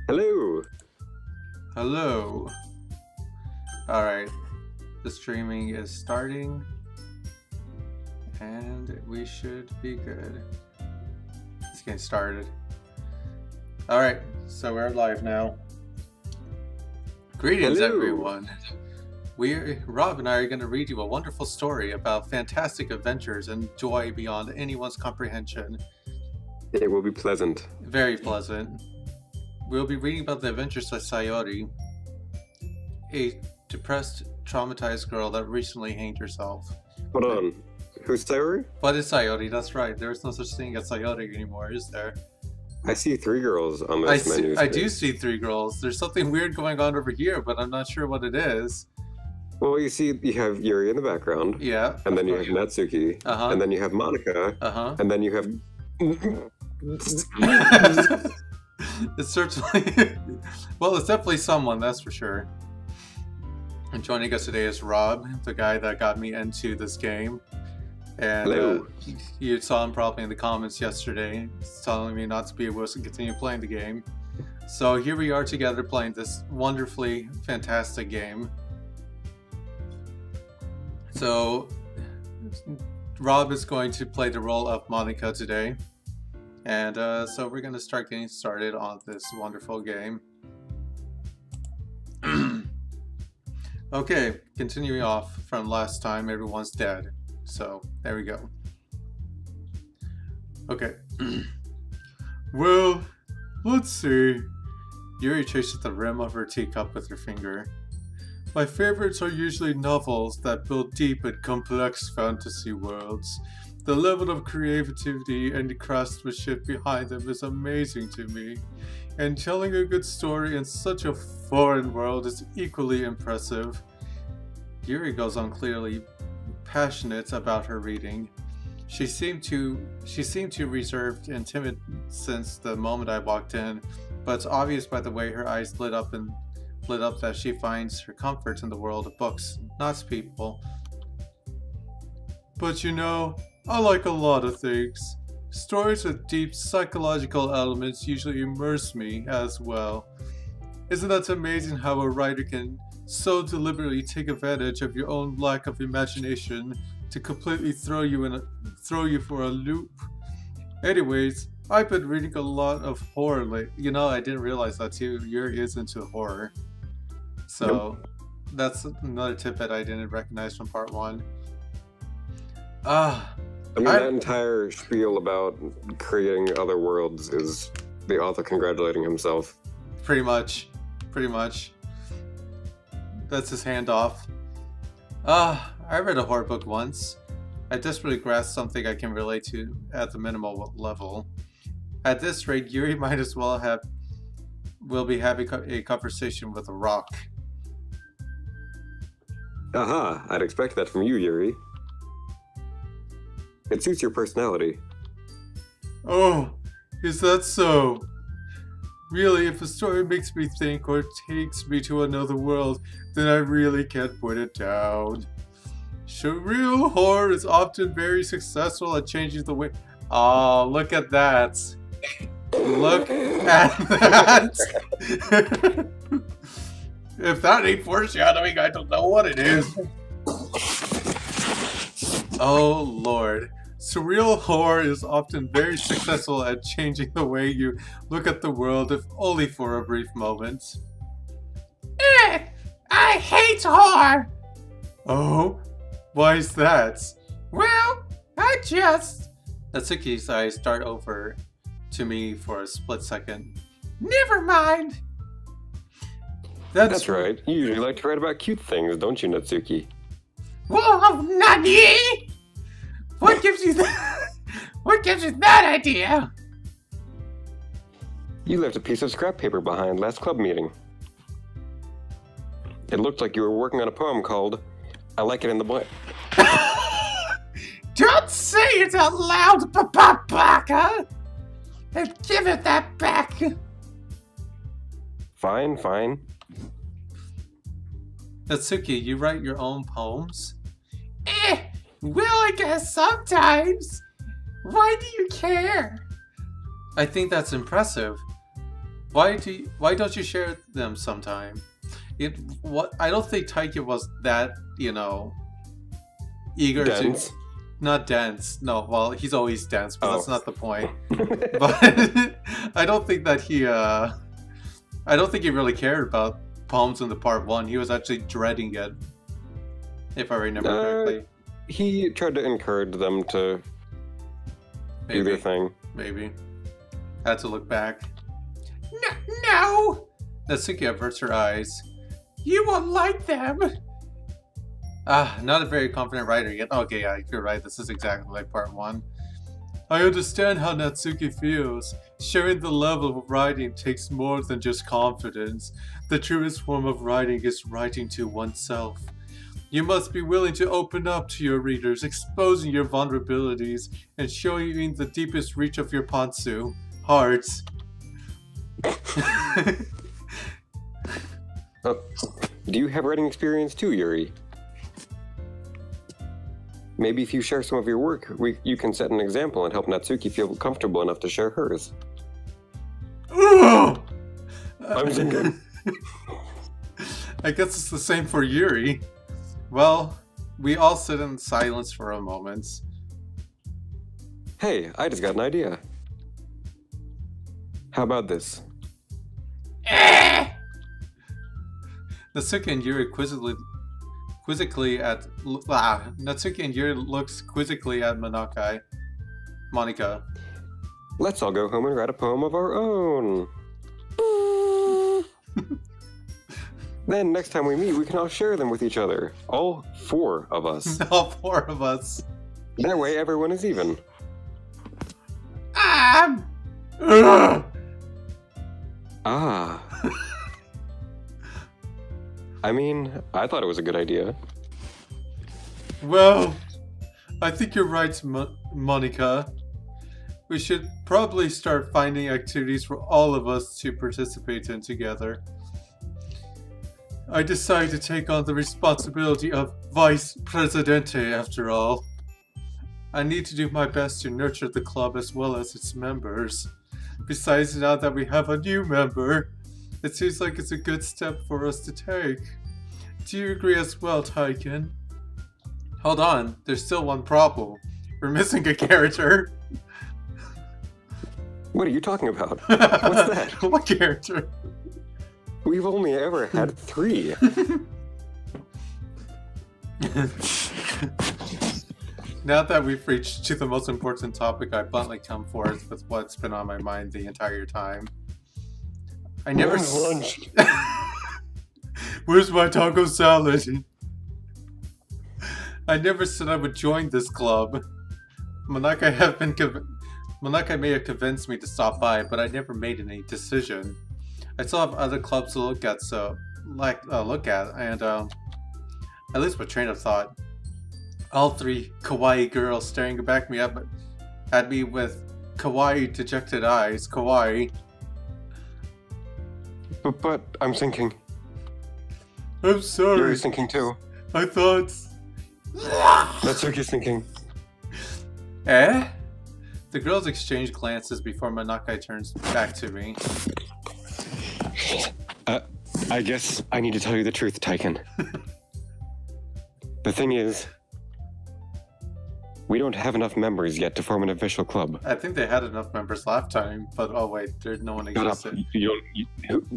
Hello. Hello. Alright, the streaming is starting and we should be good. It's getting started. Alright, so we're live now. Greetings, Hello. everyone. Rob and I are going to read you a wonderful story about fantastic adventures and joy beyond anyone's comprehension. It will be pleasant. Very pleasant. We'll be reading about the adventures of Sayori, a depressed, traumatized girl that recently hanged herself. Hold on. Who's Sayori? But it's Sayori, that's right. There's no such thing as Sayori anymore, is there? I see 3 girls on this menu. I do see 3 girls. There's something weird going on over here, but I'm not sure what it is. Well, you see, you have Yuri in the background. Yeah. And then you have Natsuki. Uh-huh. And then you have Monica. Uh-huh. And then you have... It's certainly... well, it's definitely someone, that's for sure. And joining us today is Rob, the guy that got me into this game. And you saw him probably in the comments yesterday, telling me not to be able to continue playing the game. So here we are together playing this wonderfully fantastic game. So Rob is going to play the role of Monica today. And so we're going to start getting started on this wonderful game. Okay, continuing off from last time, everyone's dead. So, there we go. Okay. Well, let's see. Yuri traces the rim of her teacup with her finger. My favorites are usually novels that build deep and complex fantasy worlds. The level of creativity and craftsmanship behind them is amazing to me. And telling a good story in such a foreign world is equally impressive. Yuri goes on clearly passionate about her reading. She seemed too reserved and timid since the moment I walked in, but it's obvious by the way her eyes lit up that she finds her comfort in the world of books, not people. But you know, I like a lot of things. Stories with deep psychological elements usually immerse me as well. Isn't that amazing how a writer can so deliberately take advantage of your own lack of imagination to completely throw you for a loop? Anyways, I've been reading a lot of horror lately. You know, I didn't realize that too. Yuri is into horror. So, that's another tidbit I didn't recognize from part 1. I mean, that entire spiel about creating other worlds is the author congratulating himself. Pretty much. That's his handoff. I read a horror book once. I desperately grasped something I can relate to at the minimal level. At this rate, Yuri might as well will be having a conversation with a rock. Aha, I'd expect that from you, Yuri. It suits your personality. Oh, is that so? Really, if a story makes me think or takes me to another world, then I really can't put it down. Surreal horror is often very successful at changing the way... Oh, look at that. Look at that. If that ain't foreshadowing, I don't know what it is. Oh, Lord. Surreal horror is often very successful at changing the way you look at the world, if only for a brief moment. I hate horror! Oh? Why is that? Well, I just... Natsuki's eyes start over to me for a split second. Never mind! That's right. You usually like to write about cute things, don't you, Natsuki? Whoa, Nani! What gives you that? What gives you that idea? You left a piece of scrap paper behind last club meeting. It looked like you were working on a poem called I Like It in the Blank. Don't say it out loud, Baka! And give it that back! Fine. Natsuki, you write your own poems? Well, I guess sometimes. Why do you care? I think that's impressive. Why don't you share them sometime? I don't think Tykan was that, eager Dense? to. Not dense. No, well, he's always dense, but that's not the point. But But I don't think that I don't think he really cared about poems in the part 1. He was actually dreading it, if I remember correctly. he tried to encourage them to do their thing. Maybe. I had to look back. No! Natsuki averts her eyes. You won't like them! Not a very confident writer yet. Okay, yeah, you're right. This is exactly like part 1. I understand how Natsuki feels. Sharing the level of writing takes more than just confidence. The truest form of writing is writing to oneself. You must be willing to open up to your readers, exposing your vulnerabilities, and showing the deepest reach of your pantsu, hearts. Do you have writing experience too, Yuri? Maybe if you share some of your work, you can set an example and help Natsuki feel comfortable enough to share hers. I'm thinking. I guess it's the same for Yuri. Well, we all sit in silence for a moment. Hey, I just got an idea. How about this? Natsuki and Yuri Natsuki and Yuri looks quizzically at Monika. Let's all go home and write a poem of our own. Then next time we meet, we can all share them with each other. All 4 of us. All 4 of us. That way everyone is even. Ah! I mean, I thought it was a good idea. Well, I think you're right, Monika. We should probably start finding activities for all of us to participate in together. I decided to take on the responsibility of Vice Presidente after all. I need to do my best to nurture the club as well as its members. Besides, now that we have a new member, it seems like it's a good step for us to take. Do you agree as well, Tykan? Hold on, there's still one problem. We're missing a character. What are you talking about? What's that? What character? We've only ever had 3. Now that we've reached to the most important topic, I bluntly come forth with what's been on my mind the entire time. I never lunch. Where's my taco salad? I never said I would join this club. Monika may have convinced me to stop by, but I never made any decision. I still have other clubs to look at, and I lose my train of thought. All 3 kawaii girls staring back at me with kawaii dejected eyes. Kawaii. But I'm thinking. I'm sorry. Yuri's thinking too. I thought. Natsuki's thinking. Eh? The girls exchange glances before Monika turns back to me. I guess I need to tell you the truth, Tykan. The thing is, we don't have enough members yet to form an official club. I think they had enough members last time, but oh wait, no one existed.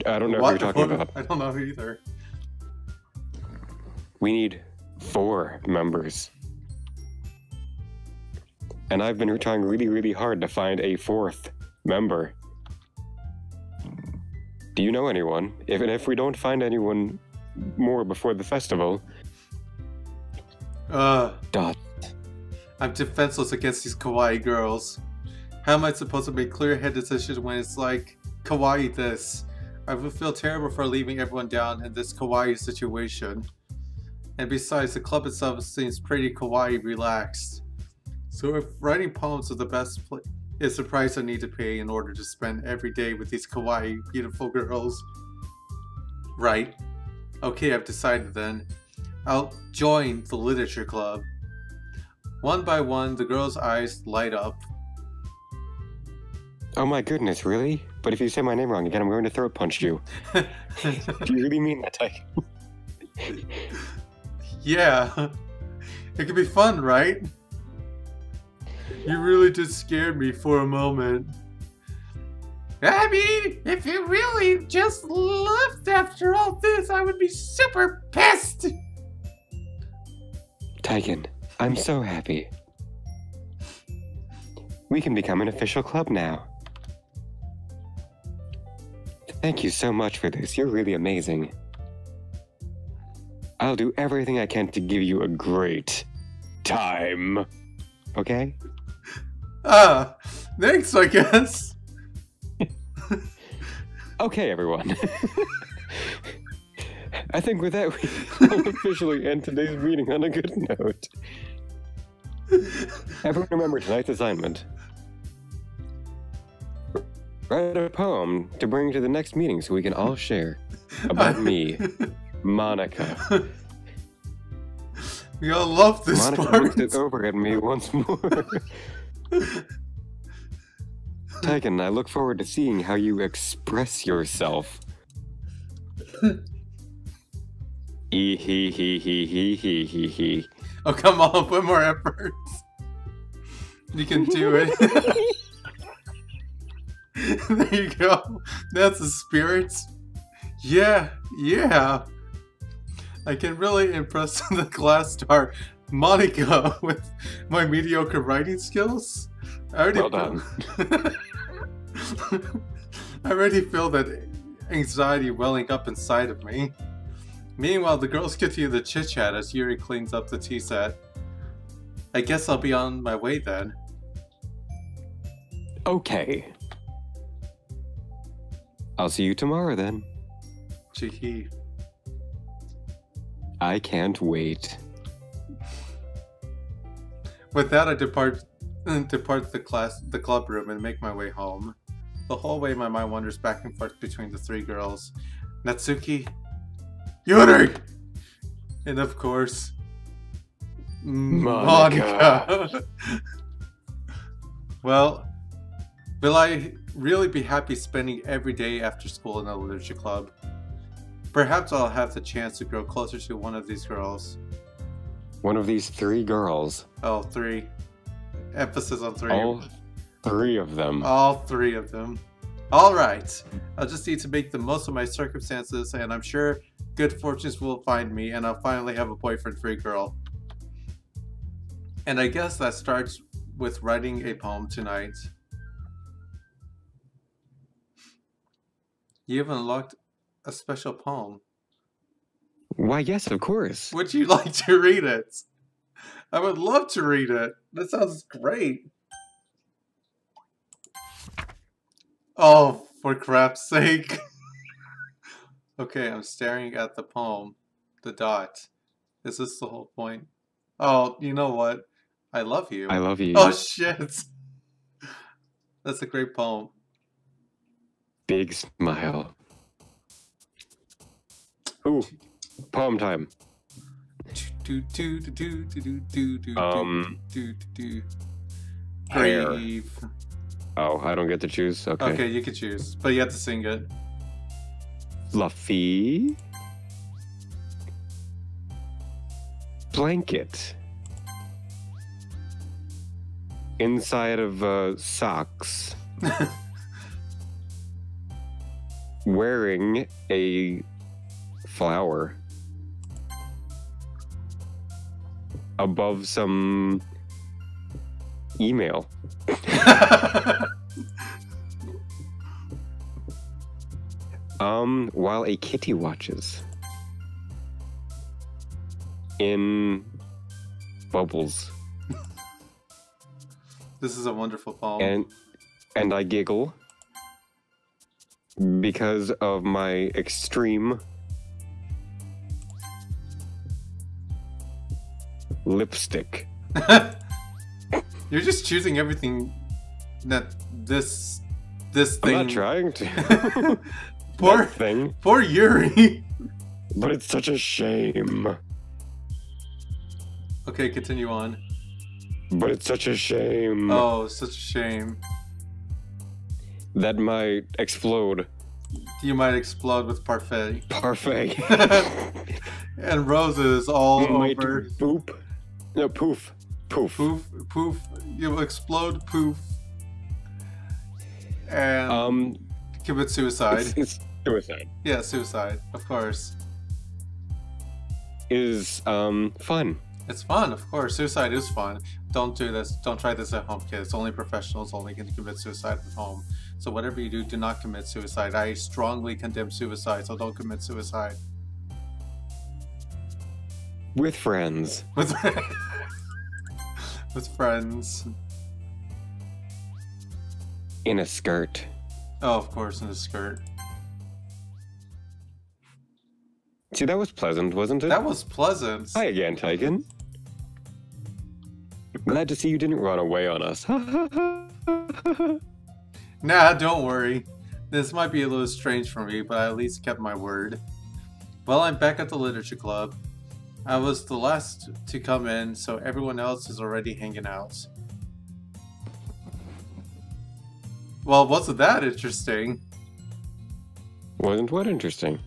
I don't know who you're talking about. I don't know either. We need 4 members. And I've been trying really, really hard to find a 4th member. Do you know anyone? If we don't find anyone more before the festival... Dot. I'm defenseless against these kawaii girls. How am I supposed to make clear-headed decisions when it's like, kawaii this? I would feel terrible for leaving everyone down in this kawaii situation. And besides, the club itself seems pretty kawaii relaxed. So if writing poems is the price I need to pay in order to spend every day with these kawaii, beautiful girls. Right. Okay, I've decided then. I'll join the literature club. One by one, the girls' eyes light up. Oh my goodness, really? But if you say my name wrong again, I'm going to throat punch you. Do you really mean that, Tyke? Yeah. It could be fun, right? You really just scared me for a moment. I mean, if you really just left after all this, I would be super pissed! Tyken, I'm so happy. We can become an official club now. Thank you so much for this. You're really amazing. I'll do everything I can to give you a great time. Okay? Ah, thanks, I guess. Okay, everyone. I think with that, we'll officially end today's meeting on a good note. Everyone remember tonight's assignment. Write a poem to bring to the next meeting so we can all share about me, Monica. We all love this Monica part. looked it over at me once more. Tyken, I look forward to seeing how you express yourself. He. Oh, come on, put more effort. You can do it. There you go. That's the spirit. Yeah. I can really impress the class star, Monica, with my mediocre writing skills. Well done. I already feel that anxiety welling up inside of me. Meanwhile, the girls continue the chit-chat as Yuri cleans up the tea set. I guess I'll be on my way then. Okay. I'll see you tomorrow then. Cheeky. I can't wait. With that, I depart the club room and make my way home. The whole way, my mind wanders back and forth between the three girls: Natsuki, Yuri, and of course, Monica. Well, will I really be happy spending every day after school in the literature club? Perhaps I'll have the chance to grow closer to one of these girls. One of these three girls. Oh, three. Emphasis on three. All three of them. All three of them. Alright. I'll just need to make the most of my circumstances, and I'm sure good fortunes will find me, and I'll finally have a boyfriend for a girl. And I guess that starts with writing a poem tonight. You have unlocked a special poem. Why, yes, of course. Would you like to read it? I would love to read it. That sounds great. Oh, for crap's sake. Okay, I'm staring at the poem. The dot. Is this the whole point? Oh, you know what? I love you. I love you. Oh, shit. That's a great poem. Big smile. Ooh, poem time. Hair. Brave. Oh, I don't get to choose? Okay. Okay, you can choose, but you have to sing it. Fluffy. Blanket. Inside of socks. Wearing a flower. Above some email. While a kitty watches. In bubbles. This is a wonderful poem. And I giggle because of my extreme lipstick. You're just choosing everything that this thing. I'm not trying to. Poor thing. Poor Yuri. But it's such a shame. Okay, continue on. But it's such a shame. Oh, such a shame. that might explode. You might explode with parfait. Parfait. And roses all might over. Boop. No, poof. Poof. Poof, poof. You will explode, poof. And commit suicide. It's suicide. Yeah, suicide, of course. Is fun. It's fun, of course. Suicide is fun. Don't do this. Don't try this at home, kids. Only professionals only can commit suicide at home. So whatever you do not commit suicide. I strongly condemn suicide, so don't commit suicide. With friends. With friends. In a skirt. Oh, of course, in a skirt. See, that was pleasant, wasn't it? That was pleasant. Hi again, Tykan. Glad to see you didn't run away on us. Nah, don't worry. This might be a little strange for me, but I at least kept my word. Well, I'm back at the literature club. I was the last to come in, so everyone else is already hanging out. Well, wasn't that interesting? Wasn't what interesting?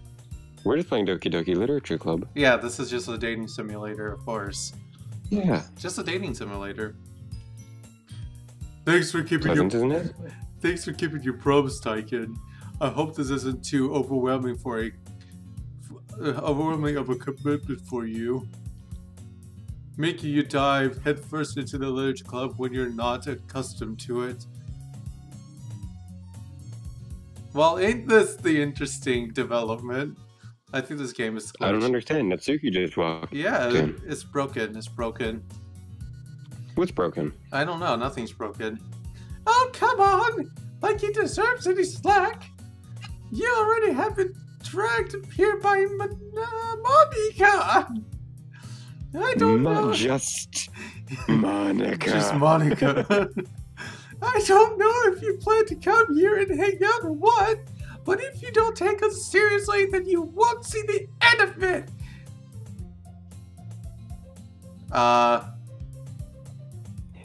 We're just playing Doki Doki Literature Club. Yeah, this is just a dating simulator, of course. Yeah. Just a dating simulator. Thanks for keeping Pleasant, isn't it? Thanks for keeping your promise, Tykan. I hope this isn't too overwhelming overwhelming of a commitment for you. Making you dive headfirst into the literature club when you're not accustomed to it. Well, ain't this the interesting development? I think this game is glitched. I don't understand. Natsuki just walked. Yeah, in. it's broken. It's broken. What's broken? I don't know. Nothing's broken. Oh, come on! Like he deserves any slack. You already have been dragged here by Monica. I don't know. Just Monica. Just Monica. I don't know if you plan to come here and hang out or what, but if you don't take us seriously, then you won't see the end of it.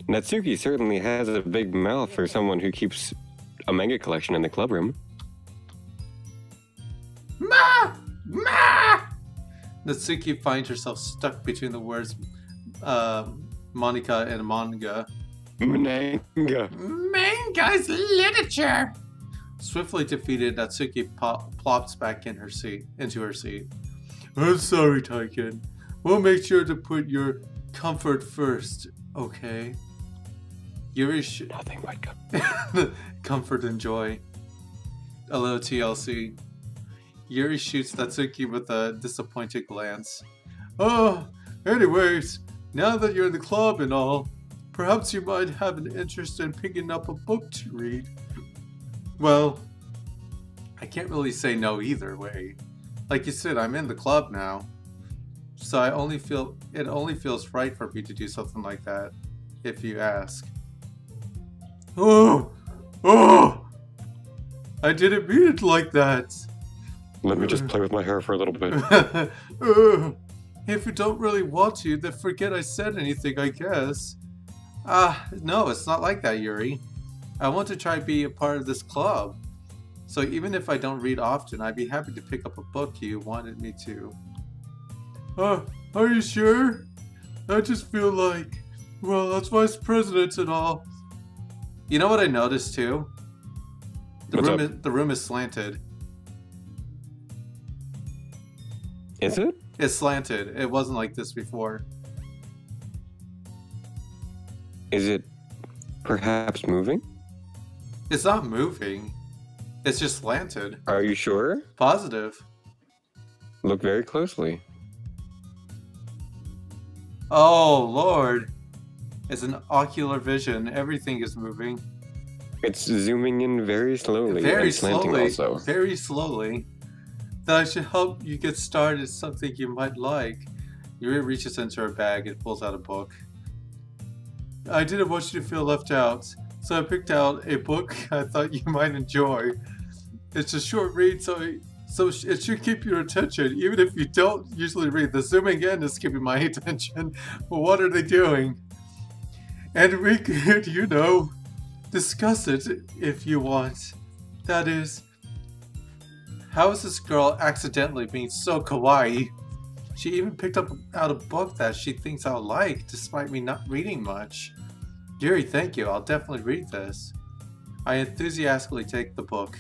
Natsuki certainly has a big mouth for someone who keeps a manga collection in the clubroom. Ma! Ma! Natsuki finds herself stuck between the words Monica and manga. Manga. Manga's literature! Swiftly defeated, Natsuki plops back into her seat. I'm sorry, Tykan. We'll make sure to put your comfort first, okay? Yuri Nothing but comfort and joy. A little TLC. Yuri shoots Natsuki with a disappointed glance. Oh, anyways, now that you're in the club and all, perhaps you might have an interest in picking up a book to read. Well, I can't really say no either way. Like you said, I'm in the club now. So it only feels right for me to do something like that, if you ask. Oh! I didn't mean it like that. Let me just play with my hair for a little bit. If you don't really want to, then forget I said anything, I guess. No, it's not like that, Yuri. I want to try to be a part of this club. So even if I don't read often, I'd be happy to pick up a book you wanted me to. Are you sure? I just feel like, well, that's vice president and all. You know what I noticed too? The room is slanted. Is it? It's slanted. It wasn't like this before. Is it perhaps moving? It's not moving. It's just slanted. Are you sure? Positive. Look very closely. Oh, Lord. It's an ocular vision. Everything is moving. It's zooming in very slowly. Very and slanting slowly. also. Very slowly. That should help you get started something you might like. Yuri reaches into her bag and pulls out a book. I didn't want you to feel left out, so I picked out a book I thought you might enjoy. It's a short read, so it should keep your attention, even if you don't usually read. The zooming in is keeping my attention. Well, what are they doing? And we could, discuss it if you want. That is, how is this girl accidentally being so kawaii? She even picked up out a book that she thinks I'll like, despite me not reading much. Yuri, thank you. I'll definitely read this. I enthusiastically take the book.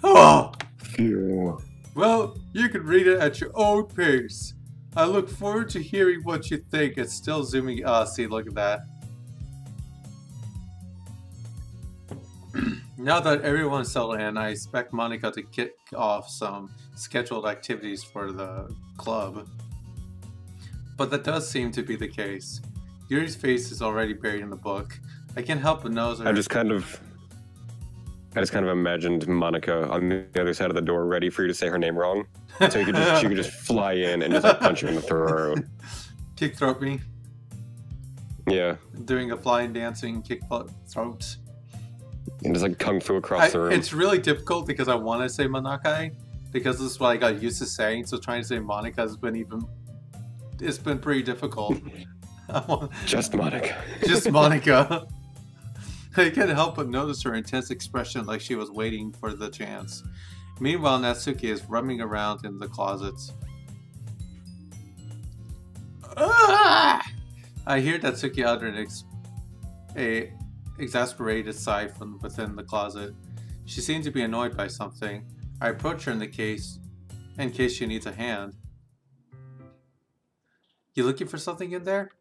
Oh! Phew. Well, you can read it at your own pace. I look forward to hearing what you think. It's still zooming. See, look at that. Now that everyone's settled in, I expect Monika to kick off some scheduled activities for the club. But that does seem to be the case. Yuri's face is already buried in the book. I can't help but notice her. I just kind of imagined Monika on the other side of the door, ready for you to say her name wrong, so she could just fly in and just like punch you in the throat. Kick throat me. Yeah. Doing a flying dancing kick throat. And just like kung fu across the room. It's really difficult because I want to say Monakai, because this is what I got used to saying. So trying to say Monika has been it's been pretty difficult. Just Monika. Just Monika. I can't help but notice her intense expression, like she was waiting for the chance. Meanwhile, Natsuki is roaming around in the closets. Ah! I hear Natsuki utter a exasperated sigh from within the closet. She seems to be annoyed by something. I approach her in case she needs a hand. You looking for something in there?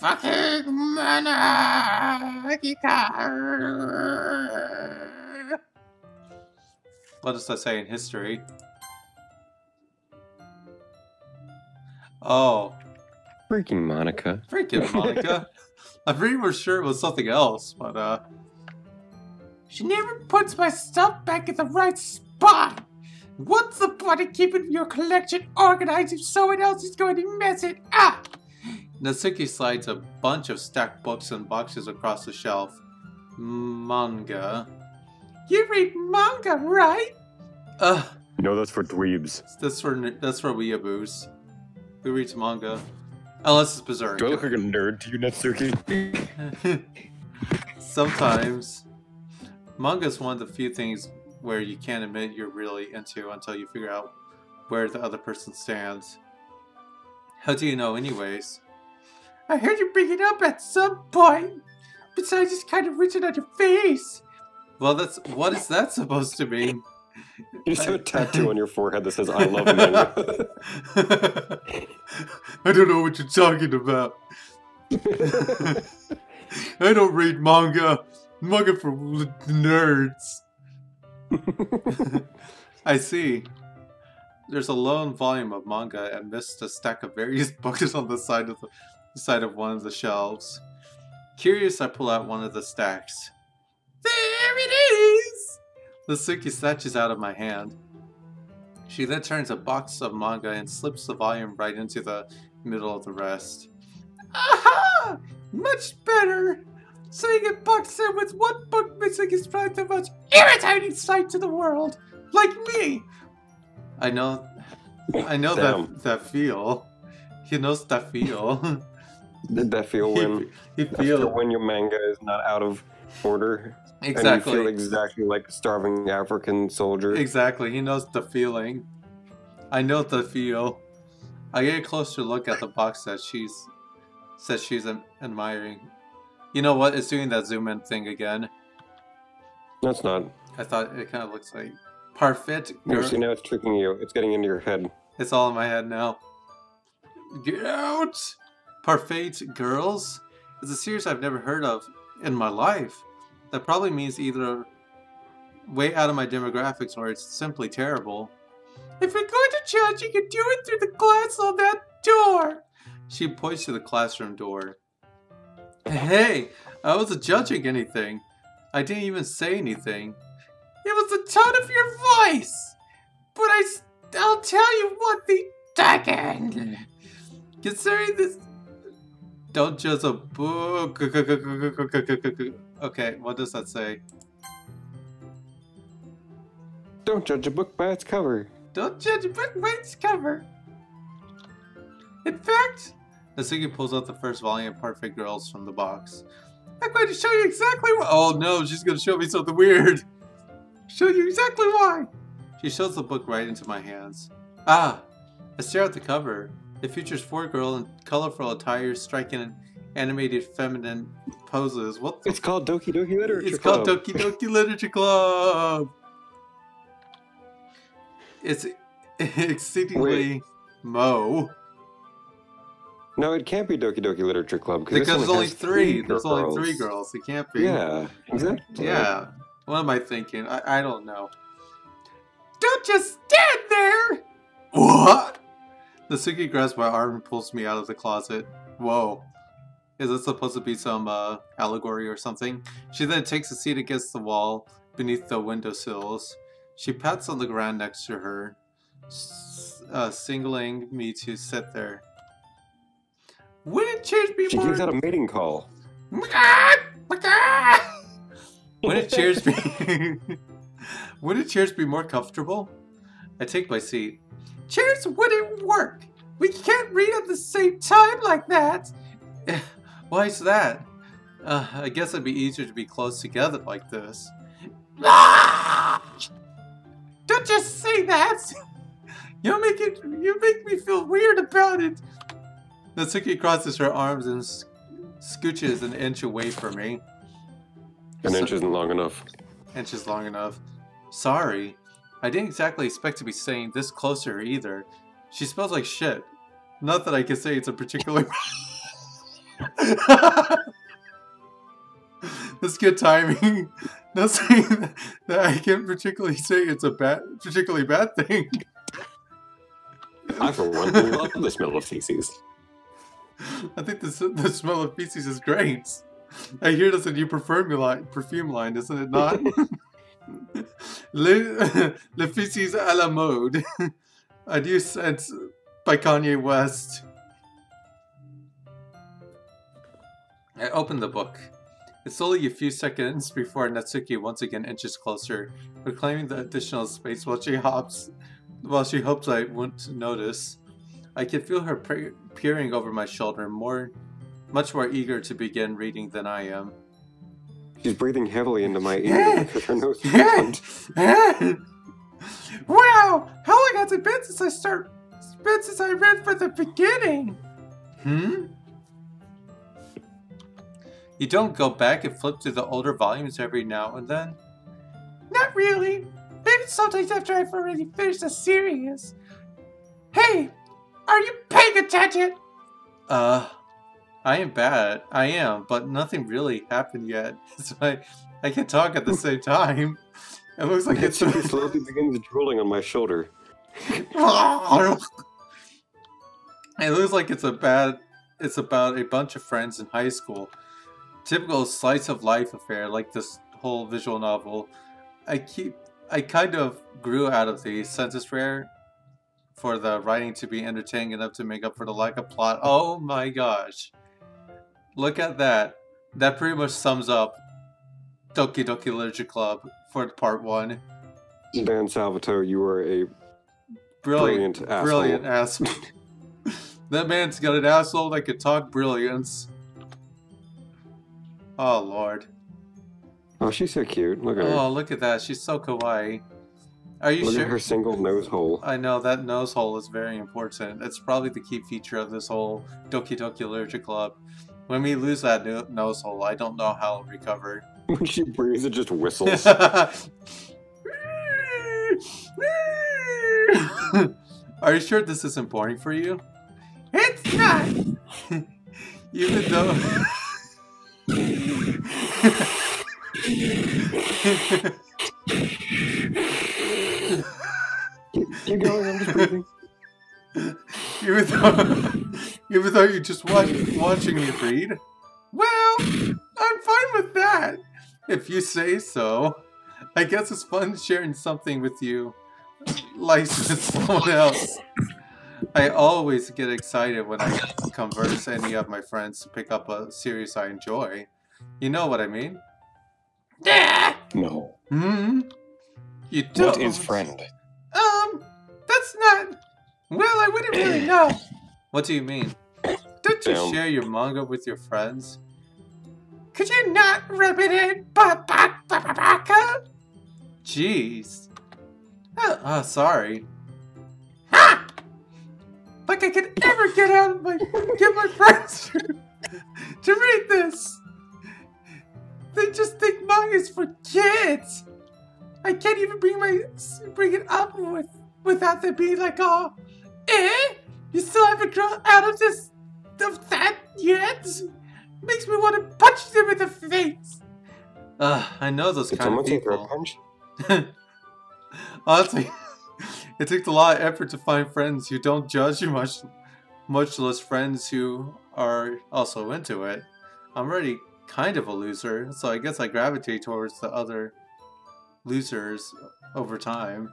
Fucking Monika! What does that say in history? Oh. Freaking Monika. Freaking Monika. I'm pretty much sure it was something else, but she never puts my stuff back in the right spot! What's the point of keeping your collection organized if someone else is going to mess it up? Natsuki slides a bunch of stacked books and boxes across the shelf. Manga. You read manga, right? No, that's for dweebs. That's for weeaboos. Who reads manga? Unless it's Berserk. Do I look like a nerd to you, Natsuki? Sometimes. Manga is one of the few things where you can't admit you're really into until you figure out where the other person stands. How do you know anyways? I heard you bring it up at some point. Besides just kind of reaching on your face. Well, what is that supposed to mean? You just have a tattoo on your forehead that says, I love manga. I don't know what you're talking about. I don't read manga. Manga for nerds. I see. There's a lone volume of manga amidst a stack of various books on the side of one of the shelves. Curious, I pull out one of the stacks. There it is! Natsuki snatches out of my hand. She then turns a box of manga and slips the volume right into the middle of the rest. Aha! Much better! Seeing it boxed set with one book missing is probably the most irritating sight to the world. Like me! I know that feel. He knows that feel. Did that feel when your manga is not out of order? Exactly. And you feel exactly like a starving African soldier. Exactly. He knows the feeling. I know the feel. I get a closer look at the box that she's admiring. You know what? It's doing that zoom in thing again. No, it's not. I thought it kind of looks like Parfait. No, see, now it's tricking you. It's getting into your head. It's all in my head now. Get out! Parfait Girls is a series I've never heard of in my life. That probably means either way out of my demographics or it's simply terrible. If you're going to judge, you can do it through the glass on that door. She points to the classroom door. Hey, I wasn't judging anything. I didn't even say anything. It was the tone of your voice. But I'll tell you one thing, Tykan. Considering this... Don't judge a book. Okay, what does that say? Don't judge a book by its cover. Don't judge a book by its cover. In fact, Natsuki pulls out the first volume of Perfect Girls from the box. I'm going to show you exactly why. Oh no, she's going to show me something weird. Show you exactly why. She shows the book right into my hands. Ah, I stare at the cover. It features 4 girls in colorful attire striking animated feminine poses. What? It's called Doki Doki Literature It's Club. called Doki Doki Literature Club. It's exceedingly Mo. No, it can't be Doki Doki Literature Club Because there's only has 3. girls. There's only 3 girls. It can't be. Yeah, exactly. Yeah. What am I thinking? I don't know. Don't just stand there! What? Natsuki grabs my arm and pulls me out of the closet. Whoa. Is this supposed to be some allegory or something? She then takes a seat against the wall beneath the windowsills. She pats on the ground next to her, signaling me to sit there. Wouldn't chairs be more... She gives out a mating call. Wouldn't chairs be... Wouldn't chairs be more comfortable? I take my seat. Chairs wouldn't work. We can't read at the same time like that. Why is that? I guess it'd be easier to be close together like this. Don't just say that. You make me feel weird about it. Natsuki crosses her arms and scooches an inch away from me. An inch isn't long enough. Inch is long enough. Sorry. I didn't exactly expect to be staying this close to her either. She smells like shit. Not that I can say it's a particular... That's good timing. Not saying that I can't particularly say it's a particularly bad thing. I, for one, love the smell of feces. I think the smell of feces is great. I hear that's a new perfume line, isn't it not? Le feces à la mode. A new scent by Kanye West. I open the book. It's only a few seconds before Natsuki once again inches closer, reclaiming the additional space while she hopes I won't notice. I can feel her peering over my shoulder, much more eager to begin reading than I am. She's breathing heavily into my ear because her nose is blunt. Wow! How long has it been since I read from the beginning? You don't go back and flip through the older volumes every now and then? Not really. Maybe sometimes after I've already finished a series. Hey! Are you paying attention? I am bad. I am, but nothing really happened yet. So I can talk at the same time. It looks like it's... She slowly begins drooling on my shoulder. It looks like it's about a bunch of friends in high school. Typical slice of life affair like this whole visual novel. I kind of grew out of the census rare for the writing to be entertaining enough to make up for the lack of plot. Oh my gosh. Look at that. That pretty much sums up Doki Doki Literature Club for part 1. Dan Salvatore, you are a brilliant asshole. Brilliant asshole. That man's got an asshole that could talk brilliance. Oh, Lord. Oh, she's so cute. Look at her. Oh, look at that. She's so kawaii. Are you Look sure? at her single nose hole. I know, that nose hole is very important. It's probably the key feature of this whole Doki Doki Literature Club. When we lose that nose hole, I don't know how it'll recover. When she breathes, it just whistles. Are you sure this isn't boring for you? It's not! Even though... Keep going, I'm just breathing. Even though you're just watching me read? Well, I'm fine with that. If you say so. I guess it's fun sharing something with you, like with someone else. I always get excited when I converse any of my friends to pick up a series I enjoy. You know what I mean? No. You don't. What is friend? That's not... Well, I wouldn't really know. What do you mean? Don't you share your manga with your friends? Could you not rub it in? Ba-ba-ba-ba-ba-ka? Jeez. Oh, sorry. Ha! Like I could ever get my friends to read this. They just think manga is for kids. I can't even bring it up without them being like, oh, you still haven't grown out of that yet? Makes me want to punch them in the face. I know those kind of people. Honestly, it took a lot of effort to find friends who don't judge you much less friends who are also into it. I'm already kind of a loser, so I guess I gravitate towards the other losers over time.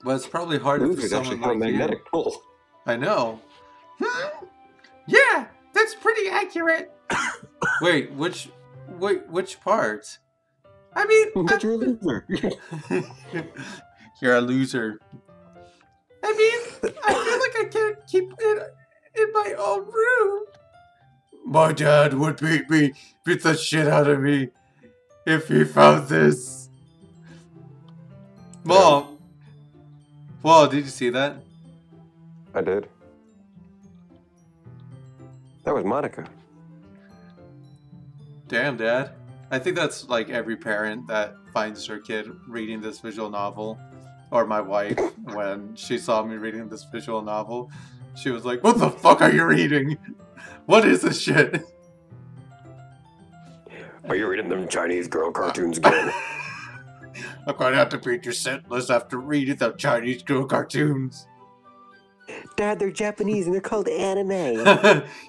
But it's probably harder for someone like magnetic you. Pull. I know. Yeah, that's pretty accurate. Wait, which part? I mean, but you're a loser. You're a loser. I mean, I feel like I can't keep it in my own room. My dad would beat the shit out of me if he found this. Mom. Whoa, did you see that? I did. That was Monica. Damn, Dad. I think that's like every parent that finds their kid reading this visual novel. Or my wife, when she saw me reading this visual novel, she was like, what the fuck are you reading? What is this shit? Are you reading them Chinese girl cartoons again? I'm gonna have to beat your sentences after reading the Chinese girl cartoons. Dad, they're Japanese and they're called anime.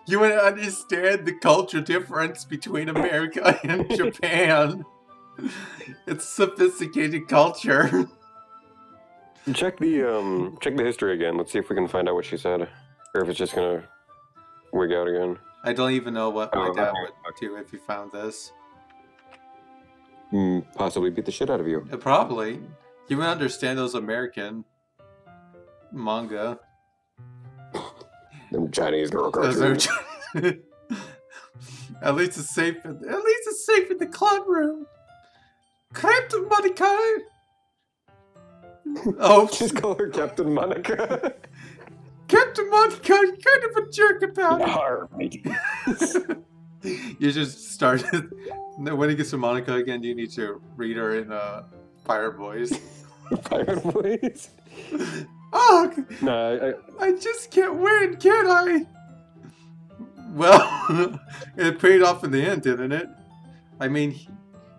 You want to understand the culture difference between America and Japan. It's sophisticated culture. Check the history again. Let's see if we can find out what she said, or if it's just gonna wig out again. I don't even know what my dad would do if he found this. Possibly beat the shit out of you. Probably. He would understand those American manga. Them Chinese girl cartoons. At least it's safe. At least it's safe in the club room. Captain Monica. Oh, just call her Captain Monica. Captain Monica, you're kind of a jerk about it. You just started. When he gets to Monica again, you need to read her in pirate voice. Pirate voice? Oh, no, I just can't win, can I? Well, it paid off in the end, didn't it? I mean,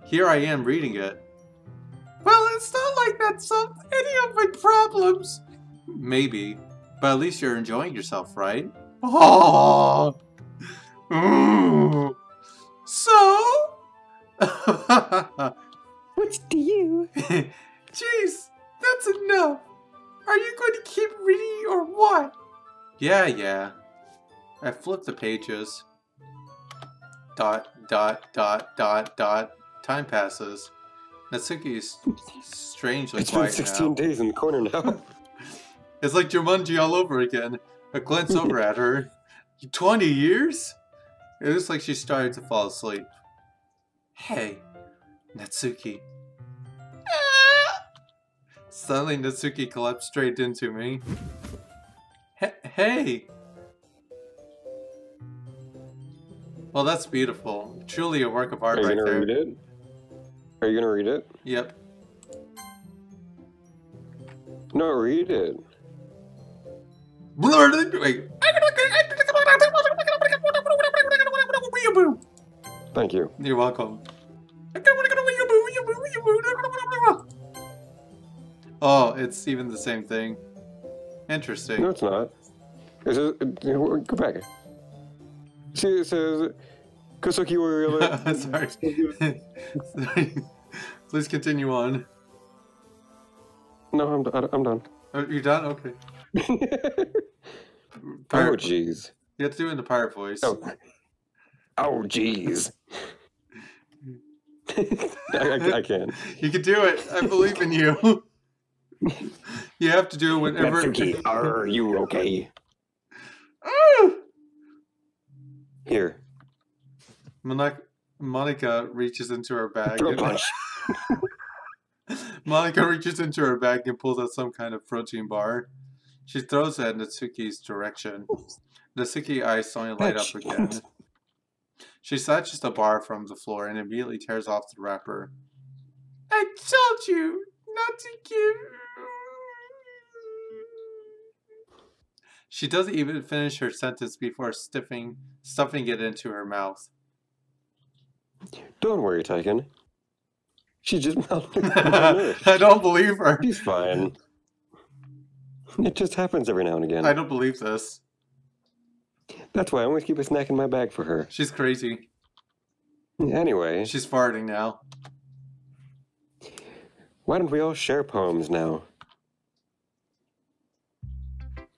here I am reading it. Well, it's not like that solved any of my problems. Maybe, but at least you're enjoying yourself, right? Oh. So? What's to you? Jeez, that's enough. Are you going to keep reading or what? Yeah. I flipped the pages. ... Time passes. Natsuki is strangely quiet now. It's been 16 days in the corner now. It's like Jumanji all over again. I glance over at her. 20 years? It looks like she started to fall asleep. Hey, Natsuki. Suddenly, Natsuki collapsed straight into me. Hey! Well, that's beautiful. Truly a work of art right there. Are you gonna read it? Are you gonna read it? Yep. No, read it. Wait. Thank you. You're welcome. Oh, it's even the same thing. Interesting. No, it's not. It says, go back. See, it says, Kosuki Warrior. Sorry. Sorry. Please continue on. No, I'm done. Oh, you're done? Okay. Oh, jeez. You have to do it in the pirate voice. Oh, jeez. I can. You can do it. I believe in you. You have to do it whenever. Natsuki, are you okay? Oh! Here. Monica. Monica reaches into her bag. Throw a punch. Monica reaches into her bag and pulls out some kind of protein bar. She throws it in Natsuki's direction. Natsuki eyes suddenly light up again. She snatches the bar from the floor and immediately tears off the wrapper. I told you not to give. She doesn't even finish her sentence before stuffing it into her mouth. Don't worry, Tykan. She just malnourished. I don't believe her. She's fine. It just happens every now and again. I don't believe this. That's why I always keep a snack in my bag for her. She's crazy. Anyway. She's farting now. Why don't we all share poems now?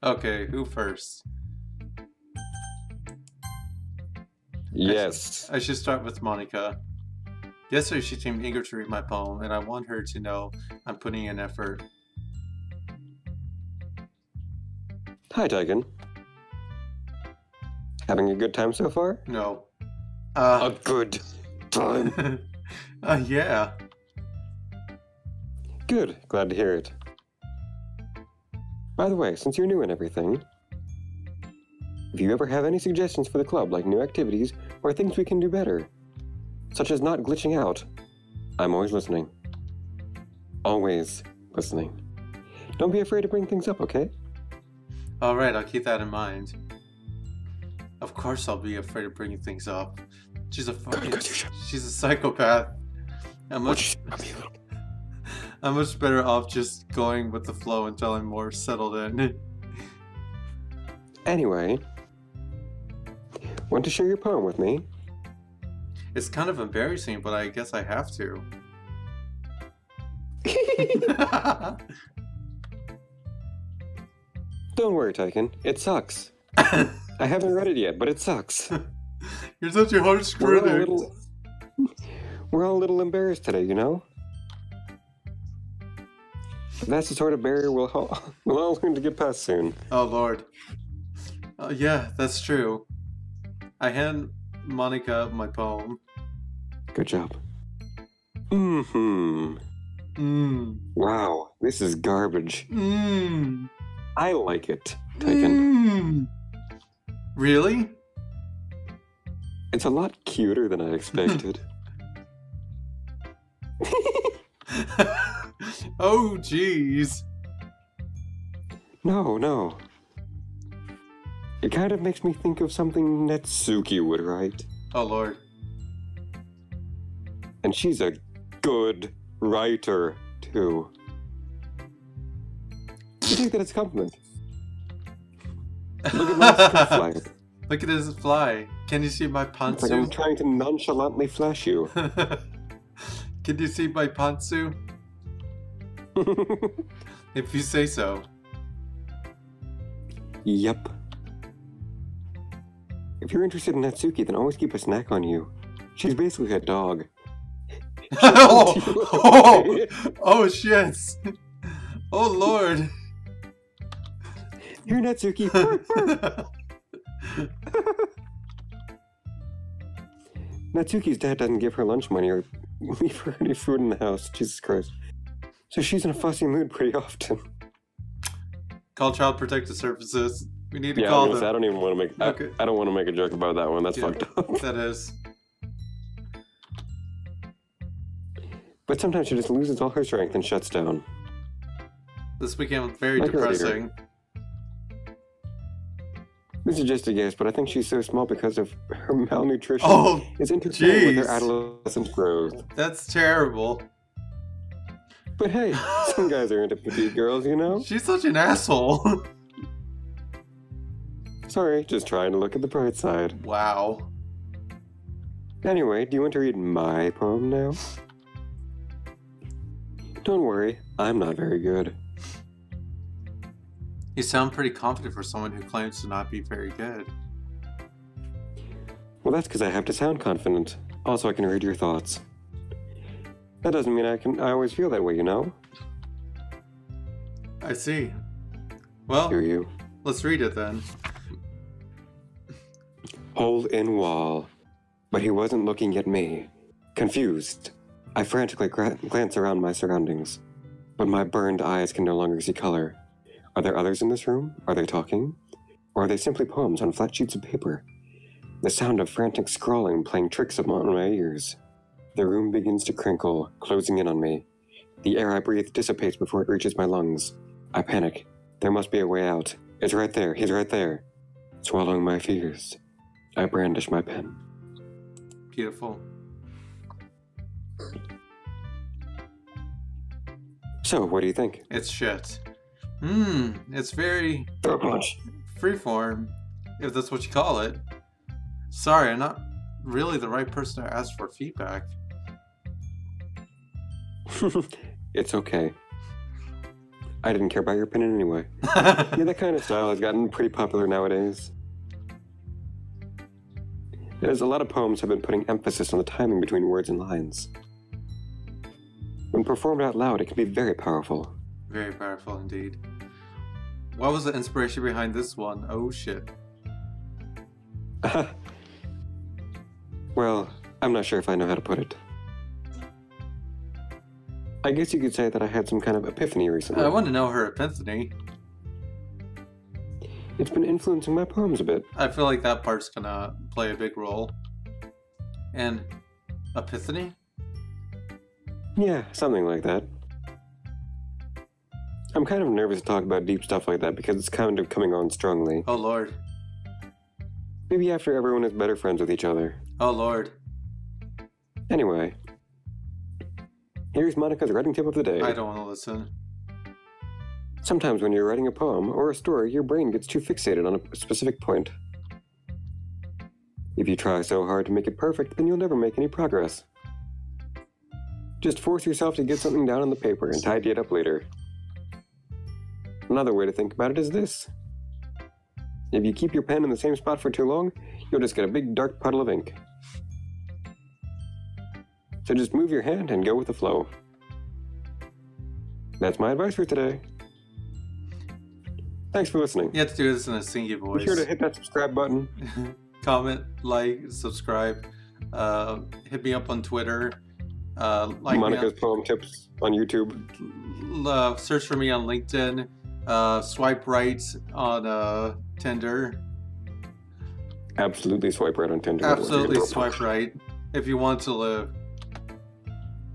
Okay, who first? Yes. I should start with Monica. Yesterday she seemed eager to read my poem, and I want her to know I'm putting in effort. Hi, Tykan. Having a good time so far? No. A good time. Yeah. Good. Glad to hear it. By the way, since you're new and everything, if you ever have any suggestions for the club, like new activities or things we can do better, such as not glitching out, I'm always listening. Always listening. Don't be afraid to bring things up, okay? Alright, I'll keep that in mind. Of course I'll be afraid of bringing things up. She's a fucking... She's a psychopath. I'm much better off just going with the flow until I'm more settled in. Anyway, want to share your poem with me? It's kind of embarrassing, but I guess I have to. Don't worry, Tykan. It sucks. I haven't read it yet, but it sucks. You're such a harsh critic. We're all a little embarrassed today, you know? That's the sort of barrier we'll all learn to get past soon. Oh, Lord. Yeah, that's true. I hand Monica my poem. Good job. Wow, this is garbage. I like it, Tykan. Really? It's a lot cuter than I expected. Oh, jeez. No. It kind of makes me think of something Natsuki would write. Oh, Lord. And she's a good writer, too. You take that as a compliment. Look at my fly. Look at his fly. Can you see my pantsu? Like I'm trying to nonchalantly flash you. Can you see my pantsu? If you say so. Yep. If you're interested in Natsuki, then always keep a snack on you. She's basically a dog. Oh, shit. Oh, Lord. You're Natsuki. Natsuki's dad doesn't give her lunch money or leave her any food in the house. Jesus Christ. So she's in a fussy mood pretty often. Call Child Protective Services. We need to call them. I don't even want to make. Okay. I don't want to make a joke about that one. That's fucked up. That is. But sometimes she just loses all her strength and shuts down. This became very depressing. This is just a guess, but I think she's so small because of her malnutrition. Oh, it's interfering with her adolescent growth. That's terrible. But hey, some guys are into petite girls, you know? She's such an asshole. Sorry, just trying to look at the bright side. Wow. Anyway, do you want to read my poem now? Don't worry, I'm not very good. You sound pretty confident for someone who claims to not be very good. Well, that's because I have to sound confident. Also, I can read your thoughts. That doesn't mean I always feel that way, you know? I see. Well, Hear you. Let's read it then. Hole in wall. But he wasn't looking at me. Confused, I frantically glance around my surroundings, but my burned eyes can no longer see color. Are there others in this room? Are they talking? Or are they simply poems on flat sheets of paper? The sound of frantic scrawling playing tricks on my ears. The room begins to crinkle, closing in on me. The air I breathe dissipates before it reaches my lungs. I panic. There must be a way out. It's right there. He's right there. Swallowing my fears, I brandish my pen. Beautiful. So, what do you think? It's shit. It's very Throw a punch. freeform, if that's what you call it. Sorry, I'm not really the right person to ask for feedback. It's okay. I didn't care about your opinion anyway. Yeah, that kind of style has gotten pretty popular nowadays. There's a lot of poems have been putting emphasis on the timing between words and lines. When performed out loud, it can be very powerful. Very powerful indeed. What was the inspiration behind this one? Oh shit. Well, I'm not sure if I know how to put it. I guess you could say that I had some kind of epiphany recently. I want to know her epiphany. It's been influencing my poems a bit. I feel like that part's gonna play a big role. And epiphany? Yeah, something like that. I'm kind of nervous to talk about deep stuff like that because it's kind of coming on strongly. Oh lord. Maybe after everyone is better friends with each other. Oh lord. Anyway, here's Monica's writing tip of the day. I don't want to listen. Sometimes when you're writing a poem or a story, your brain gets too fixated on a specific point. If you try so hard to make it perfect, then you'll never make any progress. Just force yourself to get something down on the paper and tidy it up later. Another way to think about it is this. If you keep your pen in the same spot for too long, you'll just get a big dark puddle of ink. So just move your hand and go with the flow. That's my advice for today. Thanks for listening. You have to do this in a singy voice. Be sure to hit that subscribe button. Comment, like, subscribe. Hit me up on Twitter. Like Monica's poem tips on YouTube. Search for me on LinkedIn. Swipe right on Tinder. Absolutely swipe right on Tinder. Absolutely swipe right if you want to live.